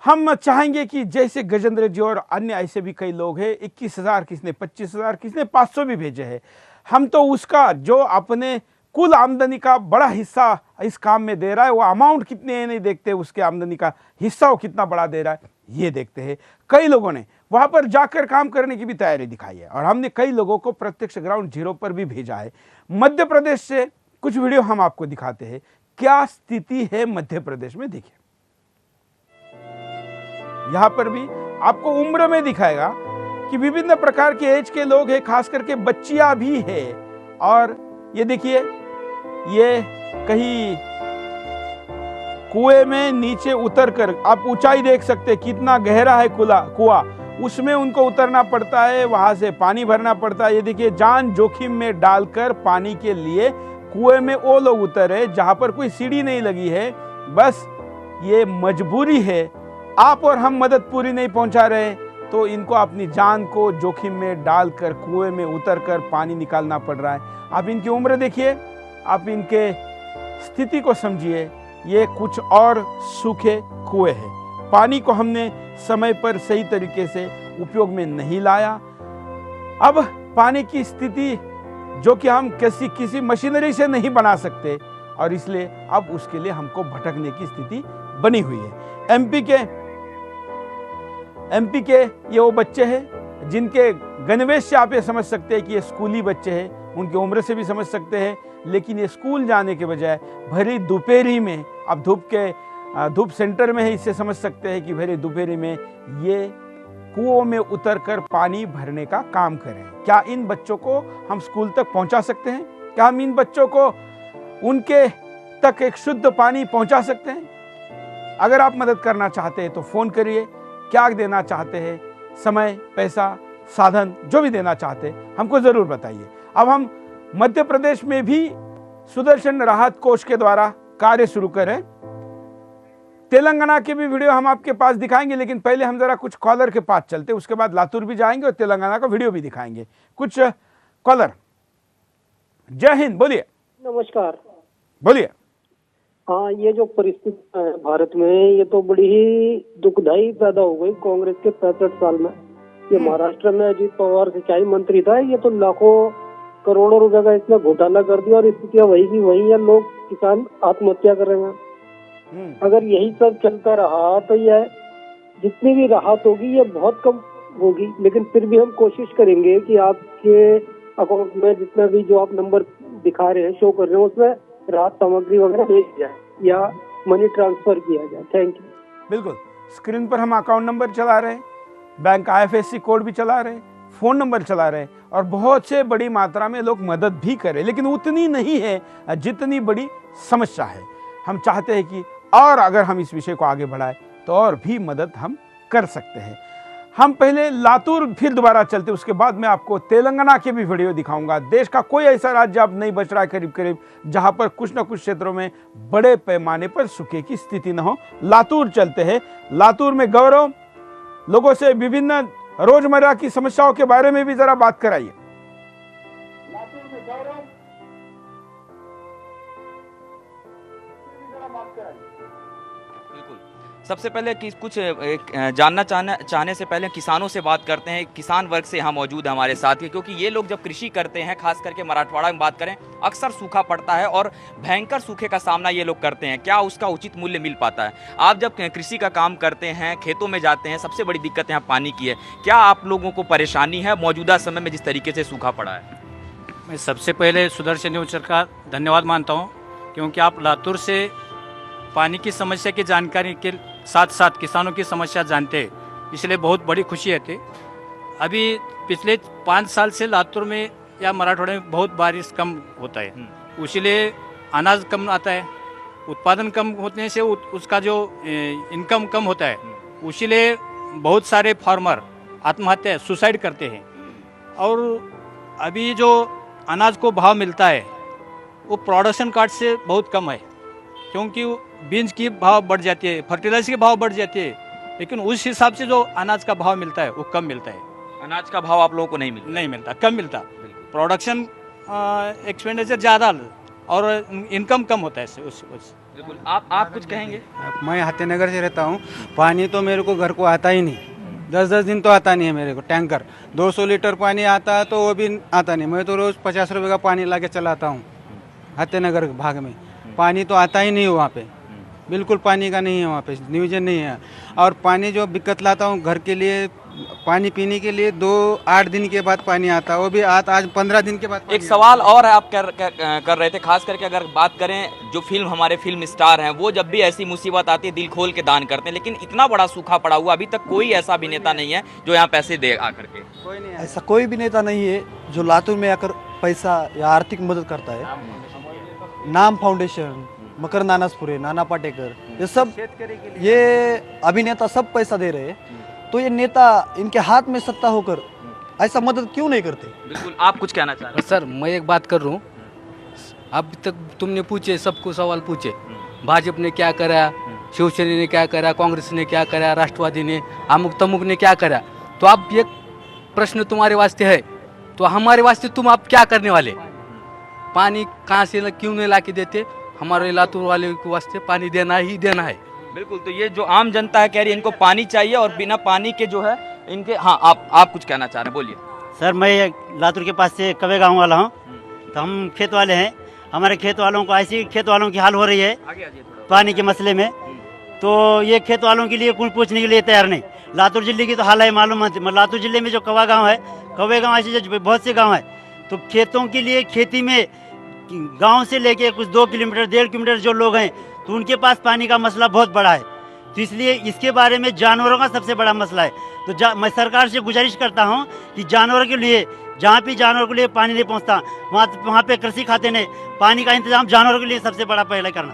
हम चाहेंगे कि जैसे गजेंद्र जी और अन्य ऐसे भी कई लोग हैं, 21,000, किसने 25,000, किसने 500 भी भेजे हैं। हम तो उसका जो अपने कुल आमदनी का बड़ा हिस्सा इस काम में दे रहा है, वो अमाउंट कितने है नहीं देखते, उसके आमदनी का हिस्सा वो कितना बड़ा दे रहा है ये देखते हैं। कई लोगों ने वहां पर जाकर काम करने की भी तैयारी दिखाई है, और हमने कई लोगों को प्रत्यक्ष ग्राउंड जीरो पर भी भेजा है। मध्य प्रदेश से कुछ वीडियो हम आपको दिखाते हैं, क्या स्थिति है मध्य प्रदेश में। देखिए, यहां पर भी आपको उम्र में दिखाएगा कि विभिन्न प्रकार के एज के लोग हैं, खास करके बच्चियां भी है। और ये देखिए, ये कहीं कुएं में नीचे उतरकर, आप ऊंचाई देख सकते हैं कितना गहरा है कुआं, उसमें उनको उतरना पड़ता है, वहां से पानी भरना पड़ता है। ये देखिए, जान जोखिम में डालकर पानी के लिए कुएं में वो लोग उतरे जहां पर कोई सीढ़ी नहीं लगी है। बस ये मजबूरी है, आप और हम मदद पूरी नहीं पहुंचा रहे तो इनको अपनी जान को जोखिम में डालकर कुएं में उतरकर पानी निकालना पड़ रहा है। आप इनकी उम्र देखिए, आप इनके स्थिति को समझिए। ये कुछ और सूखे कुएं हैं, पानी को हमने समय पर सही तरीके से उपयोग में नहीं लाया। अब पानी की स्थिति जो कि हम किसी मशीनरी से नहीं बना सकते, और इसलिए अब उसके लिए हमको भटकने की स्थिति बनी हुई है। एमपी के ये वो बच्चे हैं जिनके गणवेश से आप ये समझ सकते हैं कि ये स्कूली बच्चे हैं, उनकी उम्र से भी समझ सकते हैं। लेकिन ये स्कूल जाने के बजाय भरी दोपहरी में, अब धूप सेंटर में है, इससे समझ सकते हैं कि भरी दोपहरी में ये कुओं में उतरकर पानी भरने का काम करें। क्या इन बच्चों को हम स्कूल तक पहुंचा सकते हैं? क्या हम इन बच्चों को उनके तक एक शुद्ध पानी पहुंचा सकते हैं? अगर आप मदद करना चाहते हैं तो फोन करिए। क्या देना चाहते हैं, समय, पैसा, साधन, जो भी देना चाहते हैं हमको जरूर बताइए। अब हम मध्य प्रदेश में भी सुदर्शन राहत कोष के द्वारा कार्य शुरू करें। तेलंगाना के भी वीडियो हम आपके पास दिखाएंगे, लेकिन पहले हम जरा कुछ कॉलर के पास चलते, उसके बाद लातूर भी जाएंगे और तेलंगाना का वीडियो भी दिखाएंगे। कुछ कॉलर। जय हिंद, बोलिए। नमस्कार। बोलिए। हाँ, ये जो परिस्थिति है भारत में, ये तो बड़ी ही दुखदाई पैदा हो गई कांग्रेस के 65 साल में। ये महाराष्ट्र में अजीत पवार सिंचाई मंत्री था, ये तो लाखों करोड़ों रुपए का इसने घोटाला कर दिया और स्थितियां वही की वही है। लोग, किसान आत्महत्या कर रहे हैं। अगर यही सब चलता रहा तो यह जितनी भी राहत होगी ये बहुत कम होगी, लेकिन फिर भी हम कोशिश करेंगे कि आपके अकाउंट में जितना भी जो आप नंबर दिखा रहे हैं, शो कर रहे हैं, उसमें राहत सामग्री वगैरह भेज जाए या मनी ट्रांसफर किया जाए। Thank you. बिल्कुल, स्क्रीन पर हम अकाउंट नंबर चला रहे हैं, बैंक IFSC कोड भी चला रहे हैं, फोन नंबर चला रहे हैं और बहुत से बड़ी मात्रा में लोग मदद भी करें, लेकिन उतनी नहीं है जितनी बड़ी समस्या है। हम चाहते हैं कि और अगर हम इस विषय को आगे बढ़ाएं तो और भी मदद हम कर सकते हैं। हम पहले लातूर फिर दोबारा चलते, उसके बाद मैं आपको तेलंगाना के भी वीडियो दिखाऊंगा। देश का कोई ऐसा राज्य अब नहीं बच रहा है करीब करीब जहां पर कुछ न कुछ क्षेत्रों में बड़े पैमाने पर सूखे की स्थिति न हो। लातूर चलते हैं। लातूर में गौरव लोगों से विभिन्न रोजमर्रा की समस्याओं के बारे में भी जरा बात कराइए। सबसे पहले कि कुछ जानना चाहने से पहले किसानों से बात करते हैं। किसान वर्ग से यहाँ मौजूद है हमारे साथ ही, क्योंकि ये लोग जब कृषि करते हैं, खास करके मराठवाड़ा में बात करें, अक्सर सूखा पड़ता है और भयंकर सूखे का सामना ये लोग करते हैं। क्या उसका उचित मूल्य मिल पाता है? आप जब कृषि का काम करते हैं, खेतों में जाते हैं, सबसे बड़ी दिक्कत यहाँ पानी की है। क्या आप लोगों को परेशानी है मौजूदा समय में जिस तरीके से सूखा पड़ा है? मैं सबसे पहले सुदर्शन न्यूज का धन्यवाद मानता हूँ, क्योंकि आप लातूर से पानी की समस्या की जानकारी के साथ साथ किसानों की समस्या जानते हैं, इसलिए बहुत बड़ी खुशी है। अभी पिछले 5 साल से लातूर में या मराठवाड़े में बहुत बारिश कम होता है, इसलिए अनाज कम आता है, उत्पादन कम होने से उसका जो इनकम कम होता है, इसलिए बहुत सारे फार्मर आत्महत्या सुसाइड करते हैं। और अभी जो अनाज को भाव मिलता है वो प्रोडक्शन कास्ट से बहुत कम है, क्योंकि बीज की भाव बढ़ जाती है, फर्टिलाइजर की भाव बढ़ जाती है, लेकिन उस हिसाब से जो अनाज का भाव मिलता है वो कम मिलता है। अनाज का भाव आप लोगों को नहीं मिलता? कम मिलता। प्रोडक्शन एक्सपेंडिचर ज़्यादा और इनकम कम होता है उस। बिल्कुल। आप कुछ कहेंगे? मैं हाथीनगर से रहता हूँ। पानी तो मेरे को घर को आता ही नहीं, 10-10 दिन तो आता नहीं है मेरे को। टैंकर 200 लीटर पानी आता है तो वो भी आता नहीं। मैं तो रोज़ 50 रुपये का पानी ला के चलाता हूँ। हाथीनगर भाग में पानी तो आता ही नहीं है, वहाँ पे बिल्कुल पानी का नहीं है, वहाँ पे नियोजन नहीं है। और पानी जो दिक्कत लाता हूँ घर के लिए, पानी पीने के लिए 2-8 दिन के बाद पानी आता है, वो भी आज 15 दिन के बाद। एक सवाल और है, आप कर रहे थे, खास करके अगर बात करें जो हमारे फिल्म स्टार हैं, वो जब भी ऐसी मुसीबत आती है दिल खोल के दान करते हैं, लेकिन इतना बड़ा सूखा पड़ा हुआ अभी तक कोई ऐसा भी नेता नहीं है जो यहाँ पैसे दे आकर के। कोई नहीं, ऐसा कोई भी नेता नहीं है जो लातूर में आकर पैसा या आर्थिक मदद करता है। नाम फाउंडेशन, मकर नानासपुरे, नाना पाटेकर, ये सब, ये अभिनेता सब पैसा दे रहे हैं, तो ये नेता इनके हाथ में सत्ता होकर ऐसा मदद क्यों नहीं करते? बिल्कुल। आप कुछ कहना चाह रहे हैं? सर, मैं एक बात कर रहा हूँ, अब तक तुमने पूछे, सबको सवाल पूछे, भाजपा ने क्या करा, शिवसेना ने क्या करा, कांग्रेस ने क्या करा, राष्ट्रवादी ने, अमुक तमुक ने क्या करा, तो अब एक प्रश्न तुम्हारे वास्ते है, तो हमारे वास्ते तुम आप क्या करने वाले? पानी कहाँ से क्यों नहीं ला के देते? हमारे लातूर वाले के वास्ते पानी देना ही देना है। बिल्कुल। तो ये जो आम जनता है कह रही है इनको पानी चाहिए और बिना पानी के जो है इनके। हाँ, आप कुछ कहना चाह रहे हैं, बोलिए। सर, मैं लातूर के पास से कवे गाँव वाला हूँ, तो हम खेत वाले हैं। हमारे खेत वालों को ऐसी खेत वालों की हाल हो रही है पानी के मसले में, तो ये खेत वालों के लिए कोई पूछने के लिए तैयार नहीं। लातूर जिले की तो हाल है मालूम है। लातूर जिले में जो कवा गाँव है, कवे गाँव ऐसे जो बहुत से गाँव है, तो खेतों के लिए, खेती में गांव से लेके कुछ 2 किलोमीटर 1.5 किलोमीटर जो लोग हैं, तो उनके पास पानी का मसला बहुत बड़ा है। तो इसलिए इसके बारे में जानवरों का सबसे बड़ा मसला है। तो मैं सरकार से गुजारिश करता हूँ कि जानवरों के लिए जहाँ भी जानवरों के लिए पानी नहीं पहुँचता वहाँ पे कृषि खाते ने पानी का इंतजाम जानवरों के लिए सबसे बड़ा पहले करना,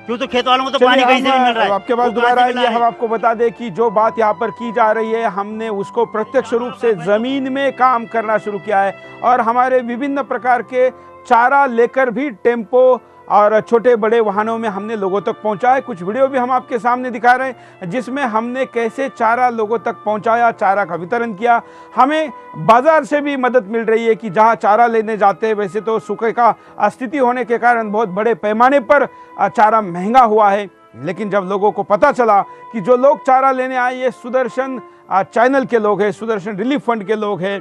क्यों तो खेत वालों को तो पानी कहीं से नहीं मिल रहा है। आपके पास दोबारा आइए, हम आपको बता दें कि जो बात यहाँ पर की जा रही है हमने उसको प्रत्यक्ष रूप से जमीन में काम करना शुरू किया है और हमारे विभिन्न प्रकार के चारा लेकर भी टेम्पो और छोटे बड़े वाहनों में हमने लोगों तक पहुंचाया। कुछ वीडियो भी हम आपके सामने दिखा रहे हैं जिसमें हमने कैसे चारा लोगों तक पहुंचाया, चारा का वितरण किया। हमें बाजार से भी मदद मिल रही है कि जहां चारा लेने जाते हैं, वैसे तो सूखे का स्थिति होने के कारण बहुत बड़े पैमाने पर चारा महंगा हुआ है, लेकिन जब लोगों को पता चला कि जो लोग चारा लेने आए ये सुदर्शन चैनल के लोग हैं, सुदर्शन रिलीफ फंड के लोग हैं,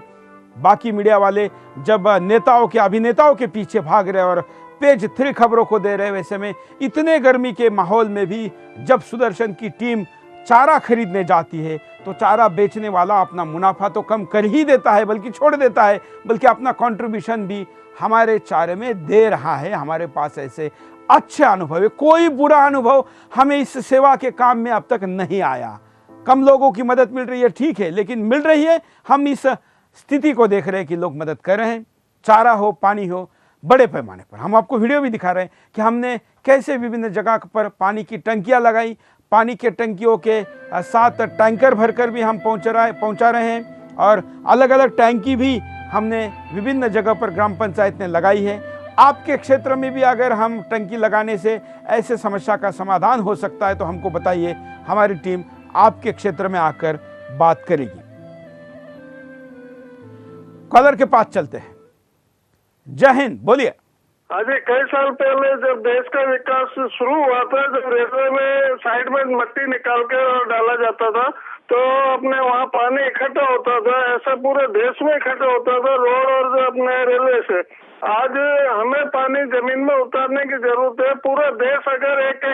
बाकी मीडिया वाले जब नेताओं के अभिनेताओं के पीछे भाग रहे और पेज 3 खबरों को दे रहे, वैसे में इतने गर्मी के माहौल में भी जब सुदर्शन की टीम चारा खरीदने जाती है तो चारा बेचने वाला अपना मुनाफा तो कम कर ही देता है, बल्कि छोड़ देता है, बल्कि अपना कंट्रीब्यूशन भी हमारे चारे में दे रहा है। हमारे पास ऐसे अच्छे अनुभव है, कोई बुरा अनुभव हमें इस सेवा के काम में अब तक नहीं आया। कम लोगों की मदद मिल रही है, ठीक है, लेकिन मिल रही है। हम इस स्थिति को देख रहे हैं कि लोग मदद कर रहे हैं, चारा हो पानी हो बड़े पैमाने पर। हम आपको वीडियो भी दिखा रहे हैं कि हमने कैसे विभिन्न जगह पर पानी की टंकियां लगाई, पानी के टंकियों के 7 टैंकर भरकर भी हम पहुंचा रहे हैं और अलग अलग टैंकी भी हमने विभिन्न जगह पर ग्राम पंचायत ने लगाई है। आपके क्षेत्र में भी अगर हम टंकी लगाने से ऐसे समस्या का समाधान हो सकता है तो हमको बताइए, हमारी टीम आपके क्षेत्र में आकर बात करेगी। कॉलर के पास चलते हैं। जय हिंद, बोलिए। अभी कई साल पहले जब देश का विकास शुरू हुआ था, जब रेलवे में साइड में मट्टी निकाल के डाला जाता था तो अपने वहाँ पानी इकट्ठा होता था, ऐसा पूरे देश में इकट्ठा होता था रोड और अपने रेलवे से। आज हमें पानी जमीन में उतारने की जरूरत है। पूरा देश अगर एक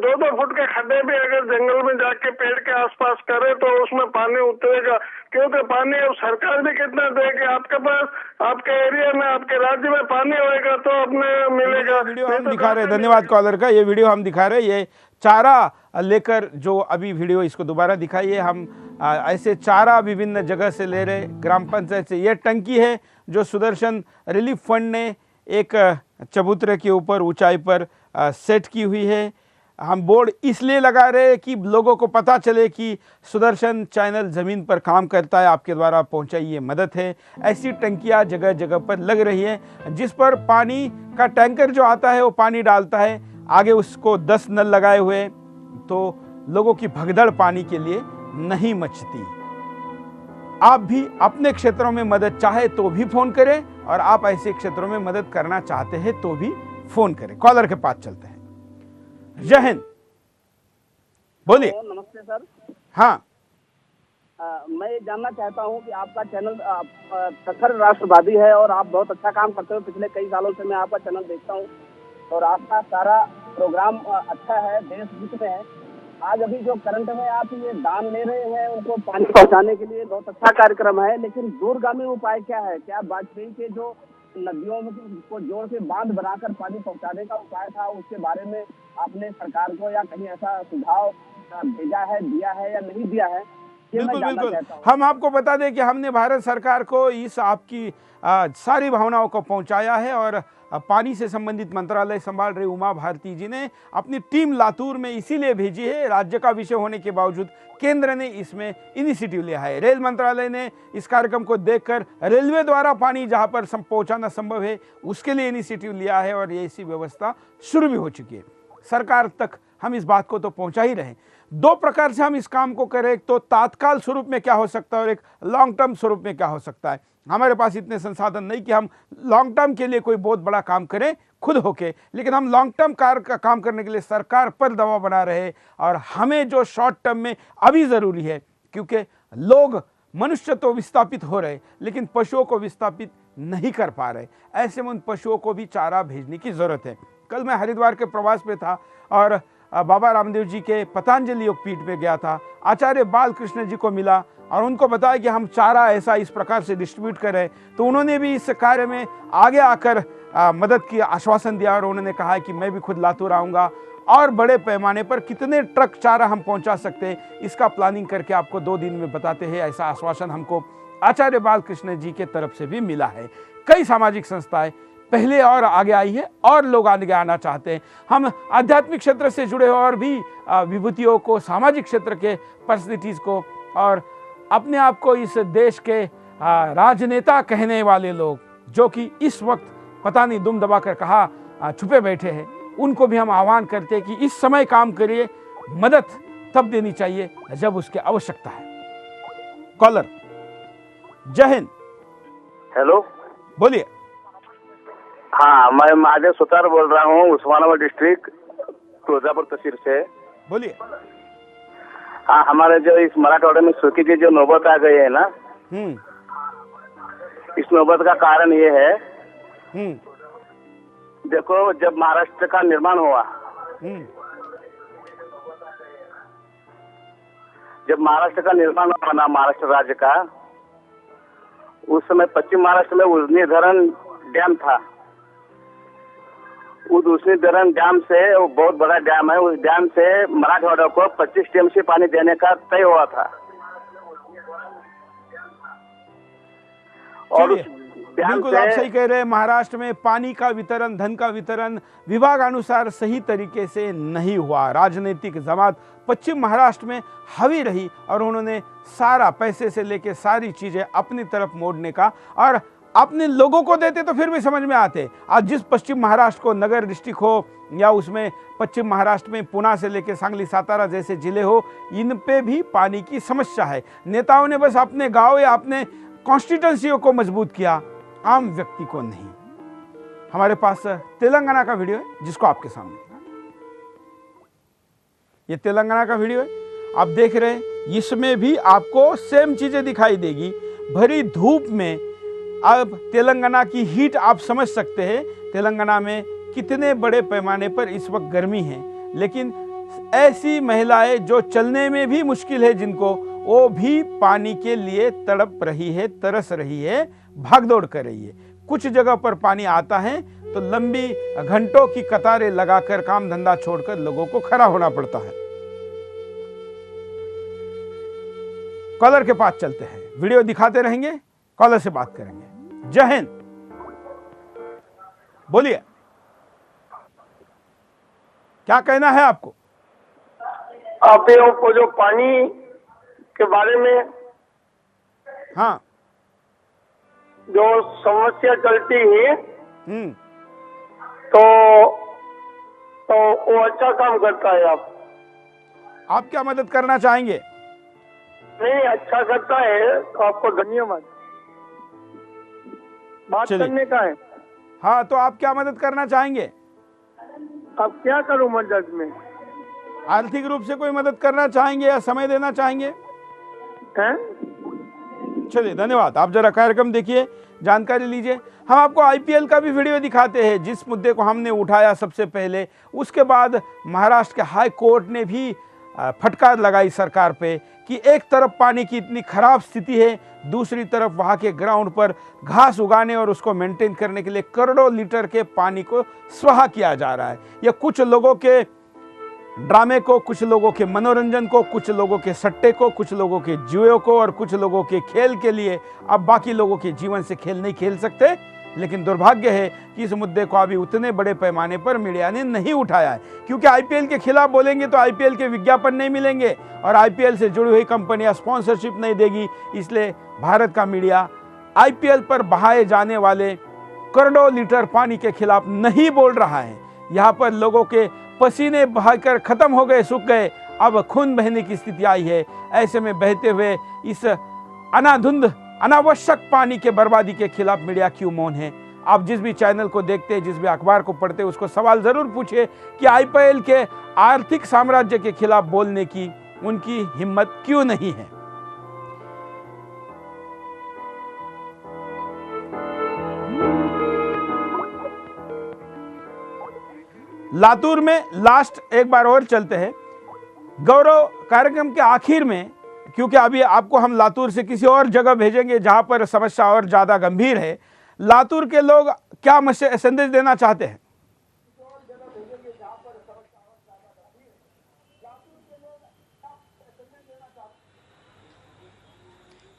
2-2 फुट के खड्डे भी अगर जंगल में जाके पेड़ के आसपास करे तो उसमें पानी उतरेगा, क्योंकि पानी अब सरकार भी कितना देगी। आपके पास आपके एरिया में आपके राज्य में पानी होएगा तो अपने मिलेगा। वीडियो हम दिखा रहे हैं, धन्यवाद कॉलर का। ये वीडियो हम दिखा रहे हैं, ये चारा लेकर जो अभी वीडियो इसको दोबारा दिखाइए। हम ऐसे चारा विभिन्न जगह से ले रहे ग्राम पंचायत से। ये टंकी है जो सुदर्शन रिलीफ फंड ने एक चबूतरे के ऊपर ऊंचाई पर सेट की हुई है। हम बोर्ड इसलिए लगा रहे हैं कि लोगों को पता चले कि सुदर्शन चैनल ज़मीन पर काम करता है, आपके द्वारा पहुंचाई ये मदद है। ऐसी टंकियां जगह जगह पर लग रही है जिस पर पानी का टैंकर जो आता है वो पानी डालता है, आगे उसको 10 नल लगाए हुए, तो लोगों की भगदड़ पानी के लिए नहीं मचती। आप भी अपने क्षेत्रों में मदद चाहे तो भी फ़ोन करें और आप ऐसे क्षेत्रों में मदद करना चाहते हैं तो भी फ़ोन करें। कॉलर के पास चलते हैं। जय हिंद, बोलिए। नमस्ते सर। हाँ, मैं ये जानना चाहता हूँ कि आपका चैनल प्रखर राष्ट्रवादी है और आप बहुत अच्छा काम करते हो। पिछले कई सालों से मैं आपका चैनल देखता हूँ और आपका सारा प्रोग्राम अच्छा है, देश हित में है। आज अभी जो करंट में आप ये दान ले रहे हैं उनको पानी पहुँचाने के लिए, बहुत अच्छा कार्यक्रम है, लेकिन दूरगामी उपाय क्या है? क्या वाजपेयी के जो नदियों को जोड़ के बांध बनाकर पानी पहुंचाने का उपाय था, उसके बारे में आपने सरकार को या कहीं ऐसा सुझाव भेजा है, दिया है या नहीं दिया है? बिल्कुल बिल्कुल, हम आपको बता दें कि हमने भारत सरकार को इस आपकी सारी भावनाओं को पहुंचाया है और पानी से संबंधित मंत्रालय संभाल रही उमा भारती जी ने अपनी टीम लातूर में इसीलिए भेजी है। राज्य का विषय होने के बावजूद केंद्र ने इसमें इनिशिएटिव लिया है। रेल मंत्रालय ने इस कार्यक्रम को देखकर रेलवे द्वारा पानी जहां पर पहुंचाना संभव है उसके लिए इनिशिएटिव लिया है और ये ऐसी व्यवस्था शुरू भी हो चुकी है। सरकार तक हम इस बात को तो पहुंचा ही रहे। 2 प्रकार से हम इस काम को करें, एक तो तात्काल स्वरूप में क्या हो सकता है और एक लॉन्ग टर्म स्वरूप में क्या हो सकता है। हमारे पास इतने संसाधन नहीं कि हम लॉन्ग टर्म के लिए कोई बहुत बड़ा काम करें खुद होके, लेकिन हम लॉन्ग टर्म का काम करने के लिए सरकार पर दबाव बना रहे और हमें जो शॉर्ट टर्म में अभी ज़रूरी है, क्योंकि लोग मनुष्य तो विस्थापित हो रहे लेकिन पशुओं को विस्थापित नहीं कर पा रहे। ऐसे में उन पशुओं को भी चारा भेजने की ज़रूरत है। कल मैं हरिद्वार के प्रवास पे था और बाबा रामदेव जी के पतंजलि योगपीठ पे गया था। आचार्य बालकृष्ण जी को मिला और उनको बताया कि हम चारा ऐसा इस प्रकार से डिस्ट्रीब्यूट करें, तो उन्होंने भी इस कार्य में आगे आकर मदद की आश्वासन दिया और उन्होंने कहा कि मैं भी खुद लातूर आऊँगा और बड़े पैमाने पर कितने ट्रक चारा हम पहुंचा सकते हैं, इसका प्लानिंग करके आपको 2 दिन में बताते हैं। ऐसा आश्वासन हमको आचार्य बालकृष्ण जी के तरफ से भी मिला है। कई सामाजिक संस्थाएं पहले और आगे आई है और लोग आगे आना चाहते हैं। हम आध्यात्मिक क्षेत्र से जुड़े और भी विभूतियों को, सामाजिक क्षेत्र के पर्सनैलिटीज को और अपने आप को इस देश के राजनेता कहने वाले लोग, जो कि इस वक्त पता नहीं दुम दबाकर कहाँ छुपे बैठे हैं, उनको भी हम आह्वान करते हैं कि इस समय काम करिए। मदद तब देनी चाहिए जब उसकी आवश्यकता है। कॉलर, जय हिंद। हेलो, बोलिए। हाँ, मैं महादेव सुतार बोल रहा हूँ, उस्मानाबाद डिस्ट्रिक्ट, फिरोजापुर तहसील से। बोलिए। हाँ, हमारे जो इस मराठवाड़े में सूखे की जो नौबत आ गई है ना, इस नौबत का कारण ये है, देखो जब महाराष्ट्र का निर्माण हुआ, जब महाराष्ट्र का निर्माण हुआ ना, महाराष्ट्र राज्य का, उस समय पश्चिम महाराष्ट्र में उजनी धरण डैम था। उस उजनी धरण डैम से, वो बहुत बड़ा डैम है, उस डैम से मराठवाड़ा को 25 टीएमसी पानी देने का तय हुआ था। और उस बिल्कुल आप सही कह रहे हैं। महाराष्ट्र में पानी का वितरण, धन का वितरण विभाग अनुसार सही तरीके से नहीं हुआ। राजनीतिक जमात पश्चिम महाराष्ट्र में हावी रही और उन्होंने सारा पैसे से लेके सारी चीजें अपनी तरफ मोड़ने का, और अपने लोगों को देते तो फिर भी समझ में आते। आज जिस पश्चिम महाराष्ट्र को नगर डिस्ट्रिक्ट हो या उसमें पश्चिम महाराष्ट्र में पुणे से लेके सांगली, सातारा जैसे जिले हो, इन पे भी पानी की समस्या है। नेताओं ने बस अपने गांव या अपने कॉन्स्टिट्यूंसियों को मजबूत किया, आम व्यक्ति को नहीं। हमारे पास तेलंगाना का वीडियो है जिसको आपके सामने, ये तेलंगाना का वीडियो है, आप देख रहे हैं। इसमें भी आपको सेम चीजें दिखाई देगी। भरी धूप में अब तेलंगाना की हीट आप समझ सकते हैं। तेलंगाना में कितने बड़े पैमाने पर इस वक्त गर्मी है, लेकिन ऐसी महिलाएं जो चलने में भी मुश्किल है जिनको, वो भी पानी के लिए तड़प रही है, तरस रही है, भागदौड़ कर रही है। कुछ जगह पर पानी आता है तो लंबी घंटों की कतारें लगाकर काम धंधा छोड़कर लोगों को खड़ा होना पड़ता है। कॉलर के पास चलते हैं, वीडियो दिखाते रहेंगे, कॉलर से बात करेंगे। जय हिंद। बोलिए, क्या कहना है आपको? आप को जो पानी के बारे में, हाँ, जो समस्या चलती है, तो वो अच्छा काम करता है। आप क्या मदद करना चाहेंगे? नहीं, अच्छा करता है तो आपको धन्यवाद। बात करने का है। हाँ, तो आप क्या मदद करना चाहेंगे? अब क्या करूं मदद में? आर्थिक रूप से कोई मदद करना चाहेंगे या समय देना चाहेंगे? चलिए, धन्यवाद। आप जरा कार्यक्रम देखिए, जानकारी लीजिए। हम आपको आईपीएल का भी वीडियो दिखाते हैं, जिस मुद्दे को हमने उठाया सबसे पहले। उसके बाद महाराष्ट्र के हाई कोर्ट ने भी फटकार लगाई सरकार पे कि एक तरफ पानी की इतनी खराब स्थिति है, दूसरी तरफ वहाँ के ग्राउंड पर घास उगाने और उसको मेंटेन करने के लिए करोड़ों लीटर के पानी को स्वाहा किया जा रहा है। यह कुछ लोगों के ड्रामे को, कुछ लोगों के मनोरंजन को, कुछ लोगों के सट्टे को, कुछ लोगों के जुए को और कुछ लोगों के खेल के लिए अब बाकी लोगों के जीवन से खेल नहीं खेल सकते। लेकिन दुर्भाग्य है कि इस मुद्दे को अभी उतने बड़े पैमाने पर मीडिया ने नहीं उठाया है, क्योंकि आईपीएल के खिलाफ बोलेंगे तो आईपीएल के विज्ञापन नहीं मिलेंगे और आईपीएल से जुड़ी हुई कंपनियां स्पॉन्सरशिप नहीं देगी। इसलिए भारत का मीडिया आईपीएल पर बहाए जाने वाले करोड़ों लीटर पानी के खिलाफ नहीं बोल रहा है। यहाँ पर लोगों के पसीने बहाकर खत्म हो गए, सूख गए, अब खून बहने की स्थिति आई है। ऐसे में बहते हुए इस अनाधुंध अनावश्यक पानी के बर्बादी के खिलाफ मीडिया क्यों मौन है? आप जिस भी चैनल को देखते हैं, जिस भी अखबार को पढ़ते हैं, उसको सवाल जरूर पूछिए कि आईपीएल के आर्थिक साम्राज्य के खिलाफ बोलने की उनकी हिम्मत क्यों नहीं है। लातूर में लास्ट एक बार और चलते हैं। गौरव कार्यक्रम के आखिर में, क्योंकि अभी आपको हम लातूर से किसी और जगह भेजेंगे जहां पर समस्या और ज्यादा गंभीर है। लातूर के लोग क्या संदेश देना चाहते हैं?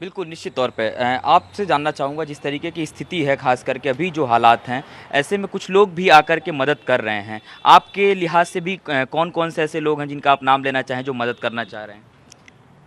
बिल्कुल निश्चित तौर पे आपसे जानना चाहूँगा, जिस तरीके की स्थिति है खास करके अभी जो हालात हैं, ऐसे में कुछ लोग भी आकर के मदद कर रहे हैं। आपके लिहाज से भी कौन कौन से ऐसे लोग हैं जिनका आप नाम लेना चाहें जो मदद करना चाह रहे हैं?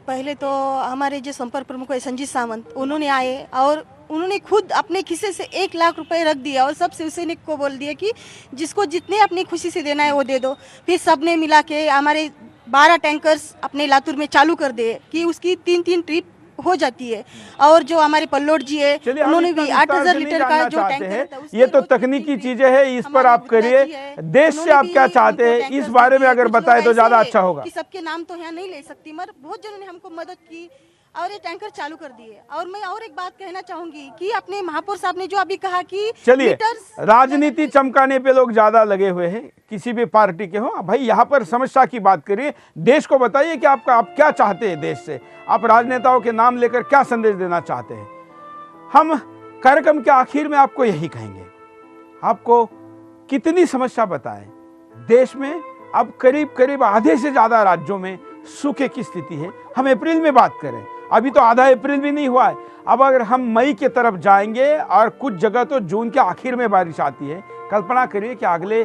पहले तो हमारे जो संपर्क प्रमुख है संजीत सावंत, उन्होंने आए और उन्होंने खुद अपने खिस्से से 1 लाख रुपए रख दिया और सब शिवसैनिक को बोल दिया कि जिसको जितने अपनी खुशी से देना है वो दे दो। फिर सबने मिला के हमारे 12 टैंकर्स अपने लातूर में चालू कर दिए कि उसकी 3-3 ट्रिप हो जाती है। और जो हमारे पल्लोड जी है उन्होंने भी 8000 लीटर का जो टैंकर है, ये तो तकनीकी चीजें हैं, इस पर आप करिए। देश से आप क्या चाहते हैं इस बारे में अगर बताएं तो ज्यादा अच्छा होगा। कि सबके नाम तो यहाँ नहीं ले सकती, मगर बहुत जनों ने हमको मदद की और ये टैंकर चालू कर दिए। और मैं और एक बात कहना चाहूंगी कि अपने महापौर साहब ने जो अभी कहा कि चलिए, राजनीति चमकाने पे लोग ज्यादा लगे हुए हैं, किसी भी पार्टी के हो भाई, यहाँ पर समस्या की बात करिए, देश को बताइए कि आप क्या चाहते हैं देश से, आप राजनेताओं के नाम लेकर क्या संदेश देना चाहते हैं। हम कार्यक्रम के आखिर में आपको यही कहेंगे, आपको कितनी समस्या बताएं, देश में अब करीब करीब आधे से ज्यादा राज्यों में सूखे की स्थिति है। हम अप्रैल में बात करें, अभी तो आधा अप्रैल भी नहीं हुआ है। अब अगर हम मई के तरफ जाएंगे और कुछ जगह तो जून के आखिर में बारिश आती है, कल्पना करिए कि अगले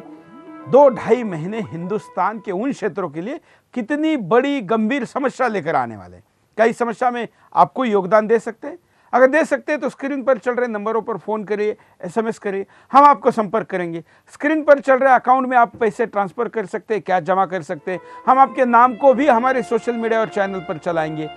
2-2.5 महीने हिंदुस्तान के उन क्षेत्रों के लिए कितनी बड़ी गंभीर समस्या लेकर आने वाले। क्या इस समस्या में आपको योगदान दे सकते हैं? अगर दे सकते हैं तो स्क्रीन पर चल रहे नंबरों पर फ़ोन करिए, SMS करिए, हम आपको संपर्क करेंगे। स्क्रीन पर चल रहे अकाउंट में आप पैसे ट्रांसफ़र कर सकते हैं, कैश जमा कर सकते हैं। हम आपके नाम को भी हमारे सोशल मीडिया और चैनल पर चलाएंगे।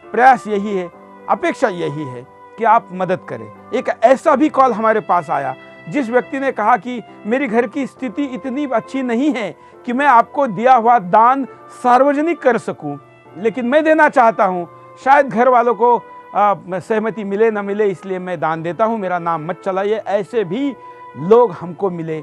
प्रयास यही है, अपेक्षा यही है कि आप मदद करें। एक ऐसा भी कॉल हमारे पास आया जिस व्यक्ति ने कहा कि मेरी घर की स्थिति इतनी अच्छी नहीं है कि मैं आपको दिया हुआ दान सार्वजनिक कर सकूं, लेकिन मैं देना चाहता हूं, शायद घर वालों को सहमति मिले ना मिले, इसलिए मैं दान देता हूं, मेरा नाम मत चलाइए। ऐसे भी लोग हमको मिले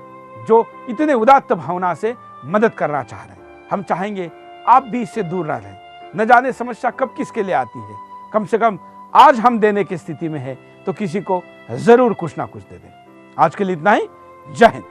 जो इतने उदात्त भावना से मदद करना चाह रहे हैं। हम चाहेंगे आप भी इससे दूर रह रहें। न जाने समस्या कब किसके लिए आती है, कम से कम आज हम देने की स्थिति में है तो किसी को जरूर कुछ ना कुछ दे दें। आज के लिए इतना ही। जय हिंद।